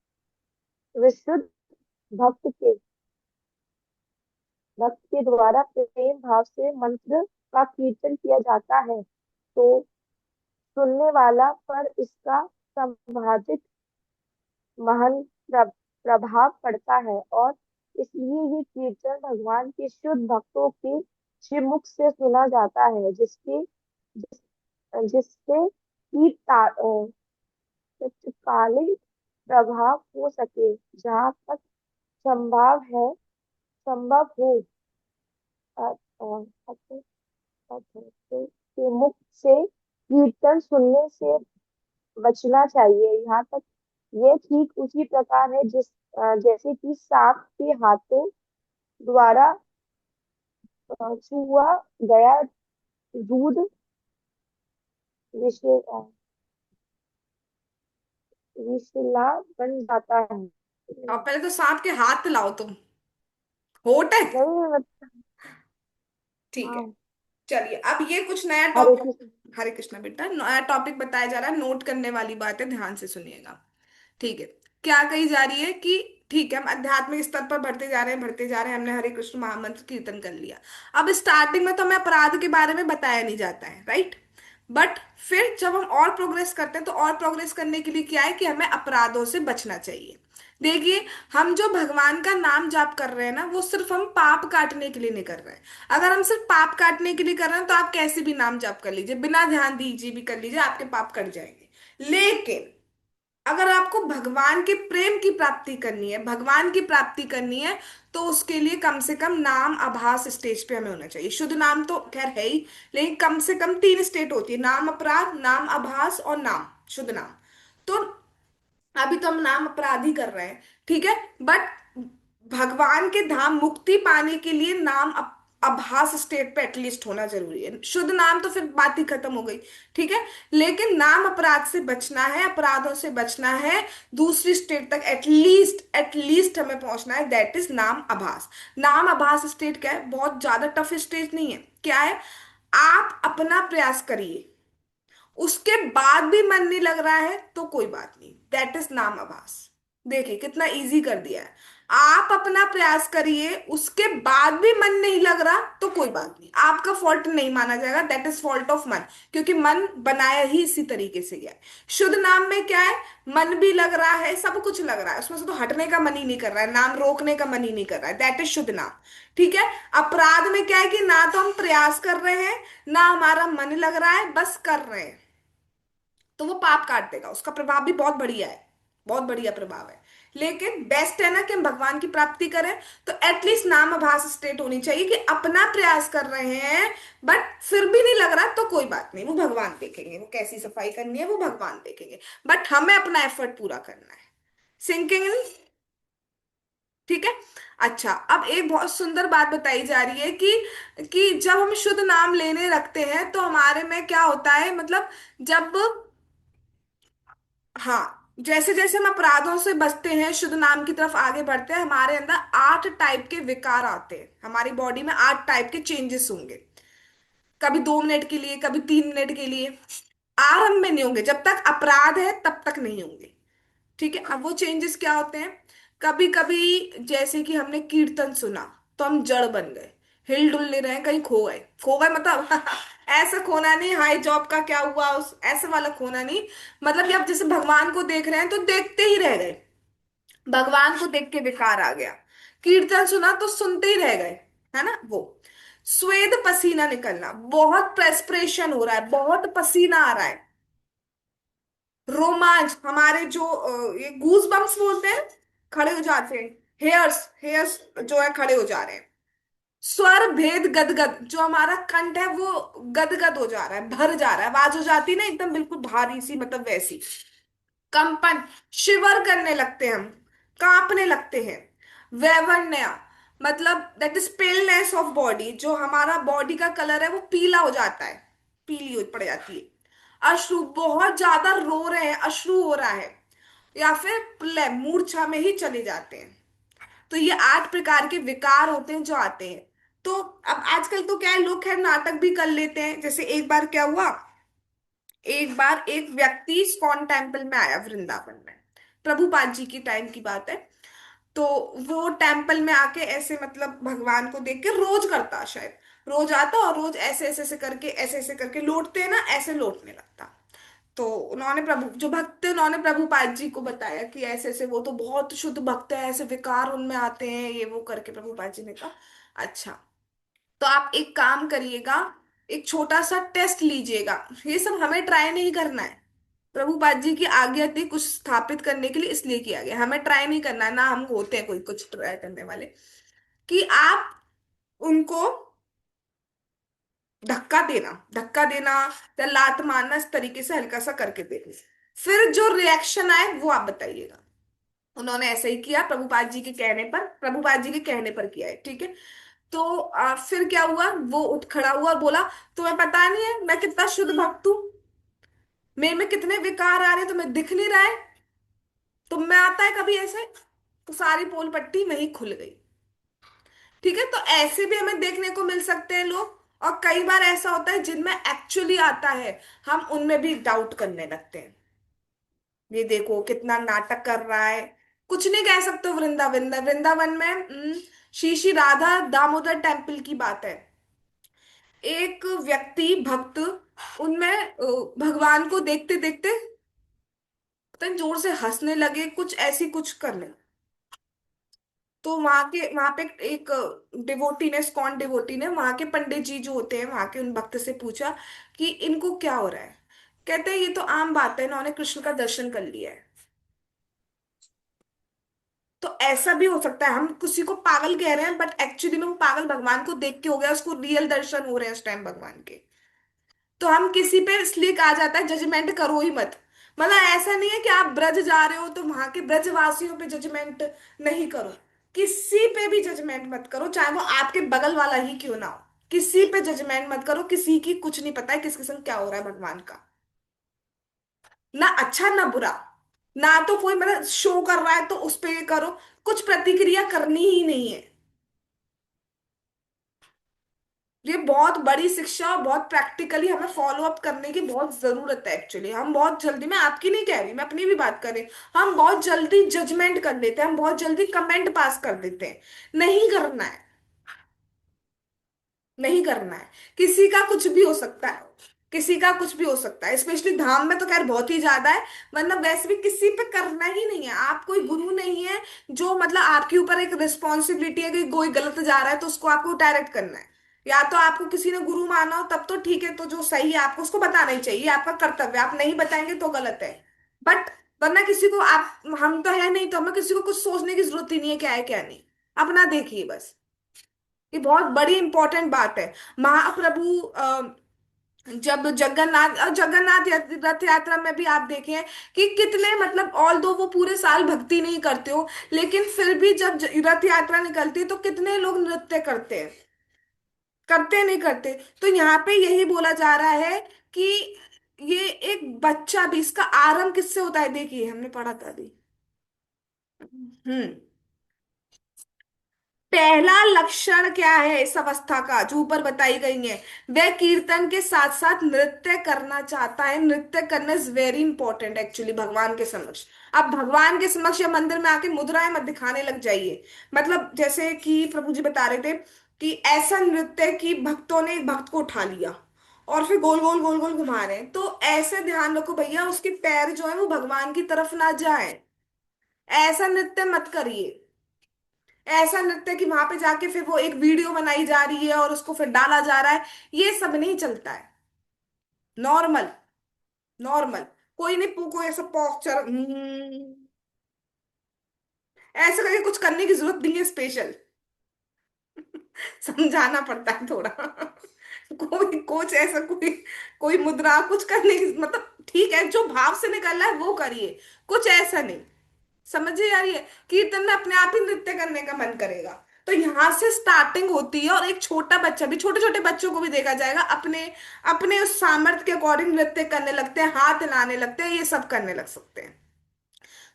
विशुद्ध भक्त के द्वारा प्रेम भाव से मंत्र का कीर्तन किया जाता है तो सुनने वाला पर इसका संभावित महान प्रभाव पड़ता है और इसलिए ये कीर्तन भगवान के शुद्ध भक्तों के श्रीमुख से सुना जाता है जिससे कि तत्कालीन प्रभाव हो सके जहाँ तक संभव हो के मुख से कीर्तन सुनने से बचना चाहिए। यहाँ तक ये ठीक उसी प्रकार है जैसे कि सांप के हाथों द्वारा छुआ गया दूध विषे विषैला बन जाता है। अब पहले तो सांप के हाथ लाओ तुम, होठ है। नहीं मतलब ठीक है, हाँ। चलिए अब ये कुछ नया हरे टॉपिक। कृष्ण। हरे कृष्णा बेटा, नया टॉपिक बताया जा रहा है, नोट करने वाली बात है, ध्यान से सुनिएगा। ठीक है, क्या कही जा रही है कि ठीक है, हम आध्यात्मिक स्तर पर बढ़ते जा रहे हैं, बढ़ते जा रहे हैं, हमने हरे कृष्ण महामंत्र कीर्तन कर लिया। अब स्टार्टिंग में तो हमें अपराध के बारे में बताया नहीं जाता है, राइट। बट फिर जब हम और प्रोग्रेस करते हैं तो और प्रोग्रेस करने के लिए क्या है कि हमें अपराधों से बचना चाहिए। देखिए, हम जो भगवान का नाम जाप कर रहे हैं ना, वो सिर्फ हम पाप काटने के लिए नहीं कर रहे हैं। अगर हम सिर्फ पाप काटने के लिए कर रहे हैं तो आप कैसे भी नाम जाप कर लीजिए, बिना ध्यान दीजिए भी कर लीजिए, आपके पाप कट जाएंगे। लेकिन अगर आपको भगवान के प्रेम की प्राप्ति करनी है, भगवान की प्राप्ति करनी है, तो उसके लिए कम से कम नाम आभास स्टेज पे हमें होना चाहिए। शुद्ध नाम तो खैर है ही, लेकिन कम से कम तीन स्टेट होती है, नाम अपराध, नाम आभास और नाम शुद्ध नाम। तो अभी तो हम नाम अपराध ही कर रहे हैं, ठीक है। बट भगवान के धाम मुक्ति पाने के लिए नाम आभास स्टेट पे एटलीस्ट होना जरूरी है। शुद्ध नाम तो फिर बात ही खत्म हो गई, ठीक है। लेकिन नाम अपराध से बचना है, अपराधों से बचना है, दूसरी स्टेट तक एटलीस्ट एटलीस्ट हमें पहुंचना है, दैट इज नाम आभास। नाम आभास स्टेट क्या है, बहुत ज्यादा टफ स्टेज नहीं है। क्या है, आप अपना प्रयास करिए, उसके बाद भी मन नहीं लग रहा है तो कोई बात नहीं, दैट इज नाम आभास। देखिए कितना इजी कर दिया है। आप अपना प्रयास करिए, उसके बाद भी मन नहीं लग रहा तो कोई बात नहीं, आपका फॉल्ट नहीं माना जाएगा, दैट इज फॉल्ट ऑफ मन, क्योंकि मन बनाया ही इसी तरीके से गया है। शुद्ध नाम में क्या है, मन भी लग रहा है, सब कुछ लग रहा है, उसमें से तो हटने का मन ही नहीं कर रहा है, नाम रोकने का मन ही नहीं कर रहा है, दैट इज शुद्ध नाम। ठीक है। अपराध में क्या है कि ना तो हम प्रयास कर रहे हैं, ना हमारा मन लग रहा है, बस कर रहे हैं, तो वो पाप काट देगा, उसका प्रभाव भी बहुत बढ़िया है, बहुत बढ़िया प्रभाव है। लेकिन बेस्ट है ना कि हम भगवान की प्राप्ति करें, तो एटलीस्ट नाम आभास स्टेट होनी चाहिए कि अपना प्रयास कर रहे हैं, बट फिर भी नहीं लग रहा तो कोई बात नहीं, वो भगवान देखेंगे, वो कैसी सफाई करनी है वो भगवान देखेंगे, बट हमें अपना एफर्ट पूरा करना है। सिंकिंग इन, ठीक है। अच्छा, अब एक बहुत सुंदर बात बताई जा रही है कि जब हम शुद्ध नाम लेने रखते हैं तो हमारे में क्या होता है, मतलब जब, हाँ, जैसे जैसे हम अपराधों से बचते हैं, शुद्ध नाम की तरफ आगे बढ़ते हैं, हमारे अंदर 8 टाइप के विकार आते हैं, हमारी बॉडी में 8 टाइप के चेंजेस होंगे। कभी 2 मिनट के लिए, कभी 3 मिनट के लिए, आरंभ में नहीं होंगे, जब तक अपराध है तब तक नहीं होंगे। ठीक है। अब वो चेंजेस क्या होते हैं, कभी कभी जैसे कि हमने कीर्तन सुना तो हम जड़ बन गए, हिल डुल नहीं रहे, कहीं खो गए, खो गए मतलब ऐसा खोना नहीं, हाई जॉब का क्या हुआ उस ऐसे वाला खोना नहीं। मतलब कि आप जैसे भगवान को देख रहे हैं तो देखते ही रह गए, भगवान को देख के विकार आ गया। कीर्तन सुना तो सुनते ही रह गए, है ना वो। स्वेद पसीना निकलना, बहुत प्रेस्पिरेशन हो रहा है, बहुत पसीना आ रहा है, रोमांच, हमारे जो ये गूज बम्स बोलते हैं, खड़े हो जाते हैं, हेयर्स हेयर्स जो है खड़े हो जा रहे हैं। स्वर भेद गदगद, जो हमारा कंठ है वो गदगद हो जा रहा है, भर जा रहा है, आवाज हो जाती है ना एकदम बिल्कुल भारी सी, मतलब वैसी। कंपन, शिवर करने लगते हैं हम, कांपने लगते हैं। वैवण्य, मतलब that is paleness of body, जो हमारा बॉडी का कलर है वो पीला हो जाता है, पीली हो पड़ जाती है। अश्रु, बहुत ज्यादा रो रहे हैं, अश्रु हो रहा है, या फिर प्रलय, मूर्छा में ही चले जाते हैं। तो ये 8 प्रकार के विकार होते हैं जो आते हैं। तो अब आजकल तो क्या है, लोग खैर नाटक भी कर लेते हैं। जैसे एक बार क्या हुआ, एक बार एक व्यक्ति इस्कॉन टेम्पल में आया वृंदावन में, प्रभुपाद जी की टाइम की बात है। तो वो टेम्पल में आके ऐसे मतलब भगवान को देख के रोज करता शायद, रोज आता और रोज ऐसे ऐसे ऐसे ऐसे करके लौटते हैं ना, ऐसे लौटने लगता। तो उन्होंने प्रभु जो भक्त थे उन्होंने प्रभुपाद जी को बताया कि ऐसे ऐसे वो तो बहुत शुद्ध भक्त है, ऐसे विकार उनमें आते हैं, ये वो करके प्रभुपाद जी ने कहा अच्छा, तो आप एक काम करिएगा, एक छोटा सा टेस्ट लीजिएगा। ये सब हमें ट्राई नहीं करना है, प्रभुपाद जी की आज्ञा थी कुछ स्थापित करने के लिए, इसलिए किया गया, हमें ट्राई नहीं करना है, ना हम होते हैं कोई कुछ ट्राई करने वाले। कि आप उनको धक्का देना या लात मारना, इस तरीके से हल्का सा करके देना, फिर जो रिएक्शन आए वो आप बताइएगा। उन्होंने ऐसे ही किया, प्रभुपाद जी के कहने पर, प्रभुपाद जी के कहने पर किया है, ठीक है। तो फिर क्या हुआ, वो उठ खड़ा हुआ और बोला तुम्हें पता नहीं है मैं कितना शुद्ध भक्त हूँ, मेरे में कितने विकार आ रहे हैं, तुम्हें दिख नहीं रहा है, तुम में आता है कभी ऐसे? तो सारी पोल पट्टी वहीं खुल गई। ठीक है, तो ऐसे भी हमें देखने को मिल सकते हैं लोग, और कई बार ऐसा होता है जिनमें एक्चुअली आता है, हम उनमें भी डाउट करने लगते हैं, ये देखो कितना नाटक कर रहा है। कुछ नहीं कह सकते हो, वृंदावन वृंदावन में श्री श्री राधा दामोदर टेम्पल की बात है। एक व्यक्ति भक्त उनमें भगवान को देखते देखते पता नहीं जोर से हंसने लगे, कुछ ऐसी कुछ करने। तो वहां पे एक डिवोटी ने, स्कॉन डिवोटी ने वहां के पंडित जी जो होते हैं वहां के, उन भक्त से पूछा कि इनको क्या हो रहा है। कहते हैं ये तो आम बात है, इन्होंने कृष्ण का दर्शन कर लिया है। तो ऐसा भी हो सकता है, हम किसी को पागल कह रहे हैं बट एक्चुअली में वो पागल भगवान को देख के हो गया, उसको रियल दर्शन हो रहे हैं उस टाइम भगवान के। तो हम किसी पे स्लिक आ जाता है, जजमेंट करो ही मत। मतलब ऐसा नहीं है कि आप ब्रज जा रहे हो तो वहां के ब्रजवासियों पे जजमेंट नहीं करो, किसी पे भी जजमेंट मत करो, चाहे वो आपके बगल वाला ही क्यों ना हो। किसी पे जजमेंट मत करो, किसी की कुछ नहीं पता है किसके संग क्या हो रहा है भगवान का, ना अच्छा ना बुरा। ना तो कोई मतलब शो कर रहा है तो उस पे ये करो, कुछ प्रतिक्रिया करनी ही नहीं है। ये बहुत बड़ी शिक्षा और बहुत प्रैक्टिकली हमें फॉलो अप करने की बहुत जरूरत है। एक्चुअली हम बहुत जल्दी, मैं आपकी नहीं कह रही, मैं अपनी भी बात कर रही हूँ, हम बहुत जल्दी जजमेंट कर लेते हैं, हम बहुत जल्दी कमेंट पास कर देते हैं। नहीं करना है, नहीं करना है। किसी का कुछ भी हो सकता है, किसी का कुछ भी हो सकता है, स्पेशली धाम में तो खैर बहुत ही ज्यादा है। मतलब वैसे भी किसी पे करना ही नहीं है, आप कोई गुरु नहीं है जो मतलब आपके ऊपर एक रिस्पॉन्सिबिलिटी है कि कोई गलत जा रहा है तो उसको आपको डायरेक्ट करना है। या तो आपको किसी ने गुरु माना हो तब तो ठीक है, तो जो सही है आपको उसको बताना ही चाहिए, आपका कर्तव्य है। आप नहीं बताएंगे तो गलत है। बट वरना किसी को आप, हम तो है नहीं तो हमें किसी को कुछ सोचने की जरूरत ही नहीं है क्या है क्या नहीं, अपना देखिए बस। ये बहुत बड़ी इंपॉर्टेंट बात है। महाप्रभु जब जगन्नाथ रथ यात्रा में भी आप देखें कि कितने मतलब ऑल दो वो पूरे साल भक्ति नहीं करते हो, लेकिन फिर भी जब रथ यात्रा निकलती है तो कितने लोग नृत्य करते हैं, करते नहीं करते। तो यहाँ पे यही बोला जा रहा है कि ये एक बच्चा भी, इसका आरंभ किससे होता है, देखिए हमने पढ़ा था अभी। हम्म पहला लक्षण क्या है इस अवस्था का जो ऊपर बताई गई है, वह कीर्तन के साथ साथ नृत्य करना चाहता है। नृत्य करना इज वेरी इंपॉर्टेंट एक्चुअली भगवान के समक्ष। आप भगवान के समक्ष या मंदिर में आके मुद्राएं मत दिखाने लग जाइए। मतलब जैसे कि प्रभु जी बता रहे थे कि ऐसा नृत्य कि भक्तों ने एक भक्त को उठा लिया और फिर गोल गोल गोल गोल घुमा रहे हैं, तो ऐसे ध्यान रखो भैया उसके पैर जो है वो भगवान की तरफ ना जाए। ऐसा नृत्य मत करिए। ऐसा नृत्य कि वहां पे जाके फिर वो एक वीडियो बनाई जा रही है और उसको फिर डाला जा रहा है, ये सब नहीं चलता है। नॉर्मल, नॉर्मल, कोई नहीं कोई ऐसा पॉस्चर ऐसे करके कुछ करने की जरूरत नहीं है स्पेशल। समझाना पड़ता है थोड़ा। कोई कुछ ऐसा कोई कोई मुद्रा कुछ करने की मतलब, ठीक है जो भाव से निकल रहा है वो करिए, कुछ ऐसा नहीं। समझिए यार, ये कीर्तन में अपने आप ही नृत्य करने का मन करेगा। तो यहाँ से स्टार्टिंग होती है, और एक छोटा बच्चा भी, छोटे छोटे बच्चों को भी देखा जाएगा, अपने अपने उस सामर्थ्य के अकॉर्डिंग नृत्य करने लगते हैं, हाथ हिलाने लगते हैं, ये सब करने लग सकते हैं।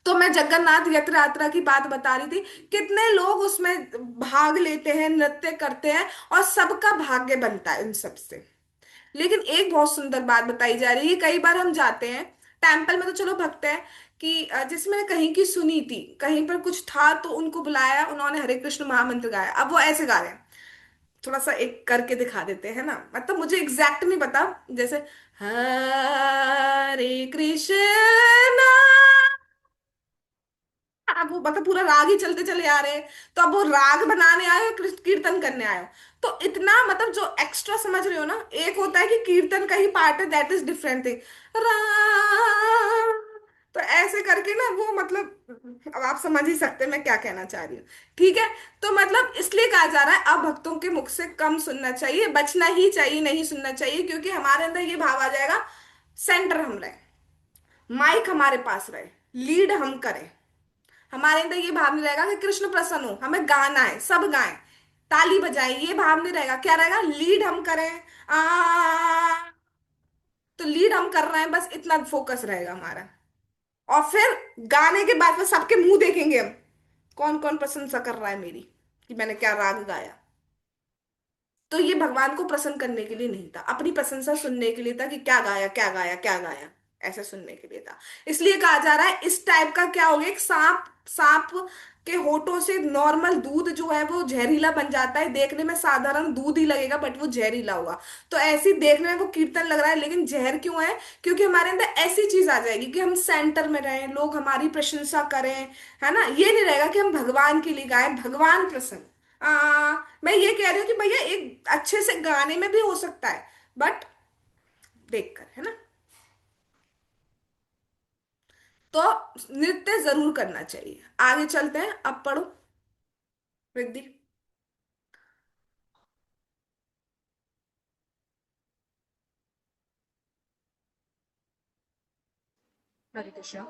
तो मैं जगन्नाथ यत्र यात्रा की बात बता रही थी, कितने लोग उसमें भाग लेते हैं, नृत्य करते हैं, और सबका भाग्य बनता है इन सब से। लेकिन एक बहुत सुंदर बात बताई जा रही है, कई बार हम जाते हैं टेम्पल में तो चलो भक्त है कि जिसमें कहीं की सुनी थी, कहीं पर कुछ था तो उनको बुलाया, उन्होंने हरे कृष्ण महामंत्र गाया। अब वो ऐसे गा रहे हैं, थोड़ा सा एक करके दिखा देते हैं ना, मतलब मुझे एग्जैक्ट नहीं पता। जैसे हरे कृष्णा, अब वो मतलब पूरा राग ही चलते चले आ रहे हैं। तो अब वो राग बनाने आए हो कृष्ण कीर्तन करने आए हो, तो इतना मतलब जो एक्स्ट्रा समझ रहे हो ना, एक होता है कि कीर्तन का ही पार्ट है, that is different thing. Ram, तो ऐसे करके ना वो मतलब अब आप समझ ही सकते हैं मैं क्या कहना चाह रही हूँ। ठीक है, तो मतलब इसलिए कहा जा रहा है अब भक्तों के मुख से कम सुनना चाहिए, बचना ही चाहिए, नहीं सुनना चाहिए, क्योंकि हमारे अंदर ये भाव आ जाएगा सेंटर हम रहे, माइक हमारे पास रहे, लीड हम करें। हमारे अंदर ये भाव नहीं रहेगा कि कृष्ण प्रसन्न हो, हमें गाना है, सब गाएं, ताली बजाएं, ये भाव नहीं रहेगा। क्या रहेगा, लीड हम करें। आ तो लीड हम कर रहे हैं, बस इतना फोकस रहेगा हमारा। और फिर गाने के बाद में सबके मुंह देखेंगे हम, कौन कौन प्रशंसा कर रहा है मेरी, कि मैंने क्या राग गाया। तो ये भगवान को प्रसन्न करने के लिए नहीं था, अपनी प्रशंसा सुनने के लिए था, कि क्या गाया क्या गाया क्या गाया, ऐसा सुनने के लिए था। इसलिए कहा जा रहा है इस टाइप का क्या हो गया, एक सांप, सांप के होठों से नॉर्मल दूध जो है वो जहरीला बन जाता है, देखने में साधारण दूध ही लगेगा बट वो जहरीला होगा। तो ऐसे ही देखने में वो कीर्तन लग रहा है लेकिन जहर क्यों है, क्योंकि हमारे अंदर ऐसी चीज आ जाएगी कि हम सेंटर में रहें, लोग हमारी प्रशंसा करें, है ना। ये नहीं रहेगा कि हम भगवान के लिए गाएं, भगवान प्रसन्न। मैं ये कह रही हूँ कि भैया एक अच्छे से गाने में भी हो सकता है, बट देखकर, है ना। तो नृत्य जरूर करना चाहिए। आगे चलते हैं, अब पढ़ो रिद्धि। हरे कृष्णा।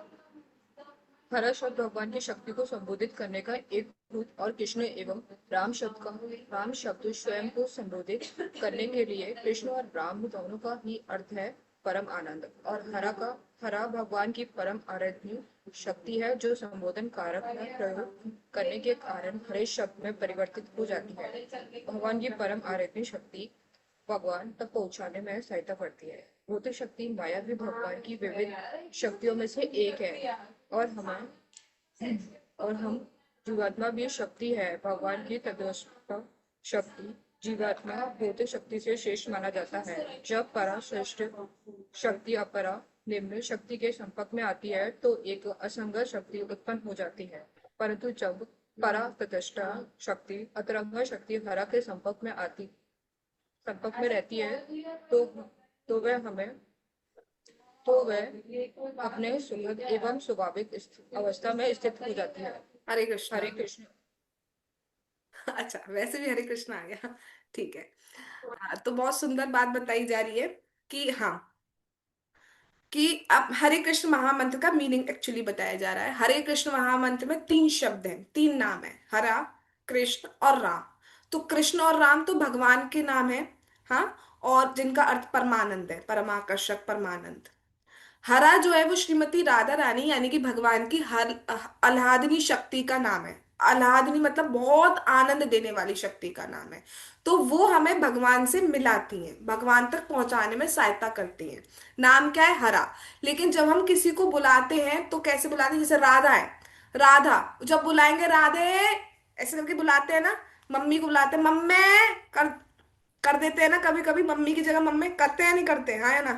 हरा शब्द भगवान की शक्ति को संबोधित करने का एक रूप और कृष्ण एवं राम शब्द स्वयं को संबोधित करने के लिए कृष्ण और राम दोनों का ही अर्थ है परम आनंद। और हरा भगवान की परम आराध्य शक्ति है जो संबोधन कारक में प्रयोग करने के कारण हरे शब्द में परिवर्तित हो जाती है। भगवान की परम आराध्य शक्ति भगवान तक पहुंचाने में सहायता करती है। भौतिक शक्ति माया भी भगवान की विविध शक्तियों में से एक है, और हम जीवात्मा भी शक्ति है भगवान की तदस्थ शक्ति। जीवात्मा भौतिक शक्ति से श्रेष्ठ माना जाता है। जब परा श्रेष्ठ शक्ति अपरा निम्न शक्ति के संपर्क में आती है तो एक असंगत शक्ति उत्पन्न हो जाती है। परंतु जब परा तटस्थ शक्ति अतरंग शक्ति हरा के संपर्क में रहती है तो तो वह हमें तो वह अपने सुखद एवं स्वाभाविक अवस्था में स्थित हो जाती है। हरे कृष्णा। हरे कृष्ण। अच्छा, वैसे भी हरे कृष्णा आ गया, ठीक है। हाँ, तो बहुत सुंदर बात बताई जा रही है कि हाँ, कि अब हरे कृष्ण महामंत्र का मीनिंग एक्चुअली बताया जा रहा है। हरे कृष्ण महामंत्र में तीन शब्द हैं, तीन नाम है, हरा, कृष्ण और राम। तो कृष्ण और राम तो भगवान के नाम है, हाँ, और जिनका अर्थ परमानंद है, परमाकर्षक परमानंद। हरा जो है वो श्रीमती राधा रानी यानी कि भगवान की हर आह्लादनी शक्ति का नाम है। आह्लादनी मतलब बहुत आनंद देने वाली शक्ति का नाम है। तो वो हमें भगवान से मिलाती हैं, भगवान तक पहुंचाने में सहायता करती हैं। नाम क्या है, हरा। लेकिन जब हम किसी को बुलाते हैं तो कैसे बुलाते हैं, जैसे राधा है, राधा, जब बुलाएंगे राधे ऐसे करके बुलाते हैं ना। मम्मी को बुलाते हैं मम्मी, कर कर देते हैं ना, कभी कभी मम्मी की जगह मम्मी करते हैं, नहीं करते, हाँ है ना,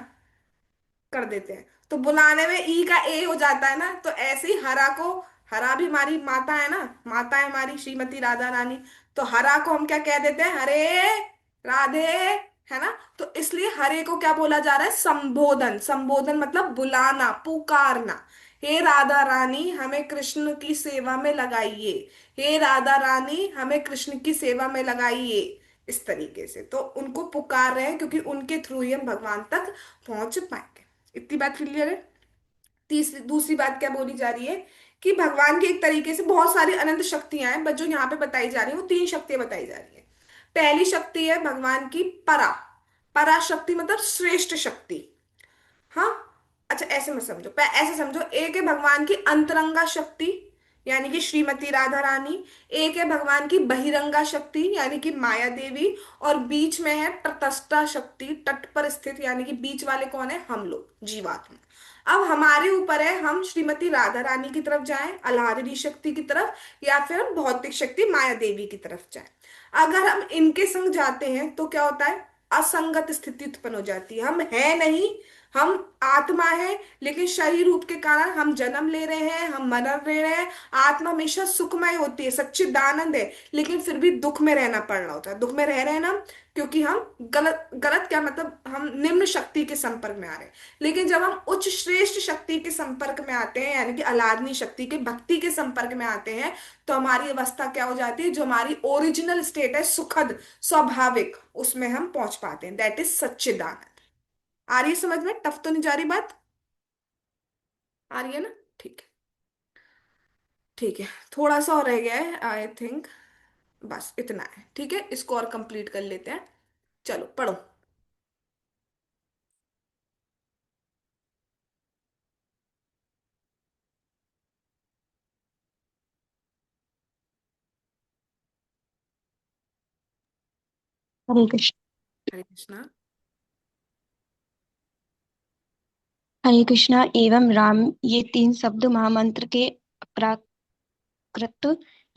कर देते हैं। तो बुलाने में ई का ए हो जाता है ना, तो ऐसे ही हरा को, हरा भी हमारी माता है ना, माता है हमारी श्रीमती राधा रानी। तो हरा को हम क्या कह देते हैं, हरे राधे, है ना। तो इसलिए हरे को क्या बोला जा रहा है, संबोधन। संबोधन मतलब बुलाना, पुकारना। हे राधा रानी हमें कृष्ण की सेवा में लगाइए, हे राधा रानी हमें कृष्ण की सेवा में लगाइए। इस तरीके से तो उनको पुकार रहे हैं, क्योंकि उनके थ्रू ही हम भगवान तक पहुंच पाएंगे। इतनी बात क्लियर है। तीसरी दूसरी बात क्या बोली जा रही है, कि भगवान की एक तरीके से बहुत सारी अनंत शक्तियां हैं, बट जो यहाँ पे बताई जा रही है वो तीन शक्तियां बताई जा रही है। पहली शक्ति है भगवान की परा। परा शक्ति मतलब श्रेष्ठ शक्ति, हाँ। अच्छा ऐसे मत समझो, ऐसे समझो, एक है भगवान की अंतरंगा शक्ति यानी कि श्रीमती राधा रानी, एक है भगवान की बहिरंगा शक्ति यानी कि माया देवी, और बीच में है तटस्था शक्ति, तट पर स्थित, यानी कि बीच वाले कौन है, हम लोग जीवात्मा। अब हमारे ऊपर है, हम श्रीमती राधा रानी की तरफ जाएं, आह्लादिनी शक्ति की तरफ, या फिर हम भौतिक शक्ति माया देवी की तरफ जाएं। अगर हम इनके संग जाते हैं तो क्या होता है, असंगत स्थिति उत्पन्न हो जाती है। हम है नहीं, हम आत्मा है, लेकिन शरीर रूप के कारण हम जन्म ले रहे हैं, हम मर ले रहे हैं। आत्मा हमेशा सुखमय होती है, सच्चिदानंद है, लेकिन फिर भी दुख में रहना पड़ रहा होता है। दुख में रह रहे हैं ना, क्योंकि हम गलत गलत क्या मतलब, हम निम्न शक्ति के संपर्क में आ रहे हैं। लेकिन जब हम उच्च श्रेष्ठ शक्ति के संपर्क में आते हैं, यानी कि अलादनी शक्ति के, भक्ति के संपर्क में आते हैं, तो हमारी अवस्था क्या हो जाती है, जो हमारी ओरिजिनल स्टेट है, सुखद, स्वाभाविक, उसमें हम पहुंच पाते हैं। दैट इज सच्चिदानंद। आ रही है समझ में? टफ तो नहीं जा रही बात? आ रही है ना? ठीक है। ठीक है, थोड़ा सा और रह गया है आई थिंक। बस इतना है, ठीक है, इसको और कंप्लीट कर लेते हैं। चलो पढ़ो। हरे कृष्ण। हरे कृष्णा। हरे कृष्णा एवं राम, ये तीन शब्द महामंत्र के प्राकृत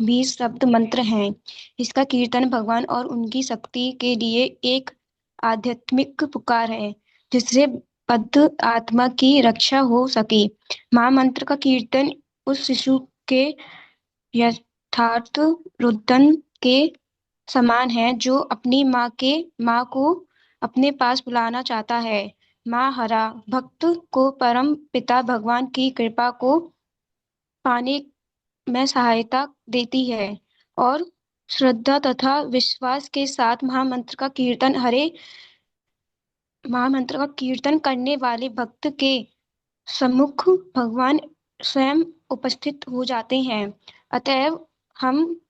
20 शब्द मंत्र हैं। इसका कीर्तन भगवान और उनकी शक्ति के लिए एक आध्यात्मिक पुकार है, जिससे बद्ध आत्मा की रक्षा हो सके। महामंत्र का कीर्तन उस शिशु के यथार्थ रुदन के समान है जो अपनी माँ को अपने पास बुलाना चाहता है। माँ हरा भक्त को परम पिता भगवान की कृपा को पाने में सहायता देती है, और श्रद्धा तथा विश्वास के साथ महामंत्र का कीर्तन करने वाले भक्त के सम्मुख भगवान स्वयं उपस्थित हो जाते हैं। अतएव हम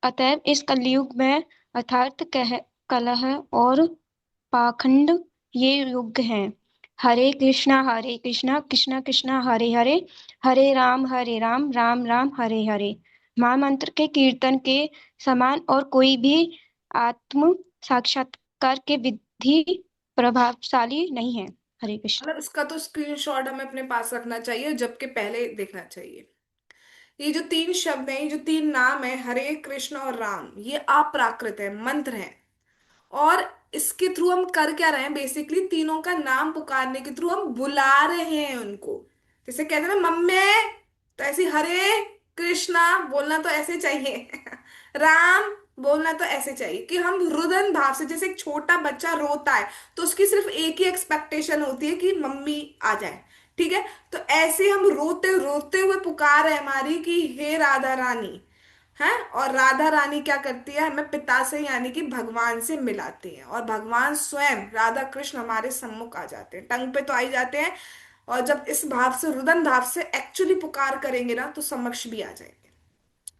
अतएव इस कलयुग में अर्थात कलह और पाखंड ये युग हैं। हरे कृष्णा कृष्णा कृष्णा हरे हरे, हरे राम राम राम हरे हरे। महामंत्र के कीर्तन के समान और कोई भी आत्म साक्षात्कार के विधि प्रभावशाली नहीं है। हरे कृष्ण। मतलब इसका तो स्क्रीनशॉट हमें अपने पास रखना चाहिए, जबकि पहले देखना चाहिए। ये जो तीन शब्द हैं, ये जो तीन नाम है, हरे कृष्ण और राम, ये अप्राकृत है, मंत्र है। और इसके थ्रू हम कर क्या रहे हैं, बेसिकली तीनों का नाम पुकारने के थ्रू हम बुला रहे हैं उनको। जैसे कहते हैं ना मम्मी, तो ऐसे हरे कृष्णा बोलना तो ऐसे चाहिए। राम बोलना तो ऐसे चाहिए, कि हम रुदन भाव से, जैसे एक छोटा बच्चा रोता है तो उसकी सिर्फ एक ही एक्सपेक्टेशन होती है कि मम्मी आ जाए। ठीक है, तो ऐसे हम रोते रोते हुए पुकार है हमारी कि हे राधा रानी है। और राधा रानी क्या करती है, हमें पिता से यानी कि भगवान से मिलाती है, और भगवान स्वयं राधा कृष्ण हमारे सम्मुख आ जाते हैं, टंग पे तो आ ही जाते हैं। और जब इस भाव से, रुदन भाव से एक्चुअली पुकार करेंगे ना, तो समक्ष भी आ जाएंगे।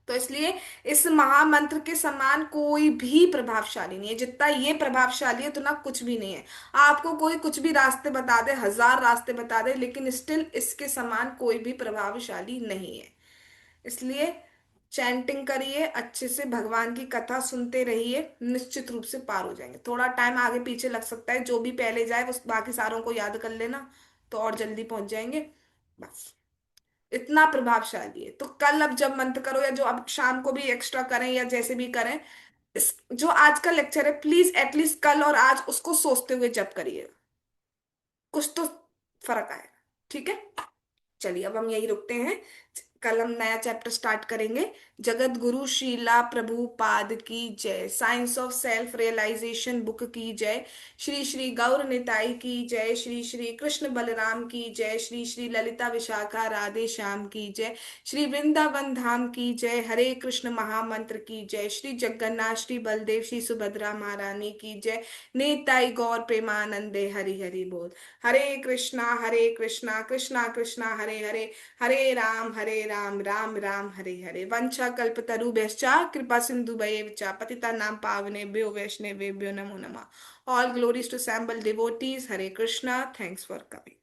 तो इसलिए इस महामंत्र के समान कोई भी प्रभावशाली नहीं है। जितना ये प्रभावशाली है उतना कुछ भी नहीं है। आपको कोई कुछ भी रास्ते बता दे, हजार रास्ते बता दे, लेकिन स्टिल इसके समान कोई भी प्रभावशाली नहीं है। इसलिए चैंटिंग करिए, अच्छे से भगवान की कथा सुनते रहिए, निश्चित रूप से पार हो जाएंगे। थोड़ा टाइम आगे पीछे लग सकता है, जो भी पहले जाए उस बाकी सारों को याद कर लेना, तो और जल्दी पहुंच जाएंगे। बस इतना प्रभावशाली है। तो कल अब जब मंत्र करो, या जो अब शाम को भी एक्स्ट्रा करें या जैसे भी करें, जो आज का लेक्चर है, प्लीज एटलीस्ट कल और आज उसको सोचते हुए जप करिए, कुछ तो फर्क आएगा। ठीक है, चलिए अब हम यही रुकते हैं। कल हम नया चैप्टर स्टार्ट करेंगे। जगत गुरु श्रीला प्रभुपाद की जय। Science of self realization book की जय। श्री श्री गौर निताई की जय। श्री श्री कृष्ण बलराम की जय। श्री श्री ललिता विशाखा राधे श्याम की जय। श्री वृंदावन धाम की जय। हरे कृष्ण महामंत्र की जय। श्री जगन्नाथ श्री बलदेव श्री सुभद्रा महारानी की जय। नेताई गौर प्रेमानंदे हरि हरि बोल। हरे कृष्णा कृष्णा कृष्णा हरे हरे, हरे राम राम राम हरे हरे। वंशा कल्पतरुभ्यश्च कृपा सिंधुभ्येव च पतितानां पावनेभ्यो वैष्णवेभ्यो नमो नमः। All glories to assembled devotees. Hare Krishna, thanks for coming.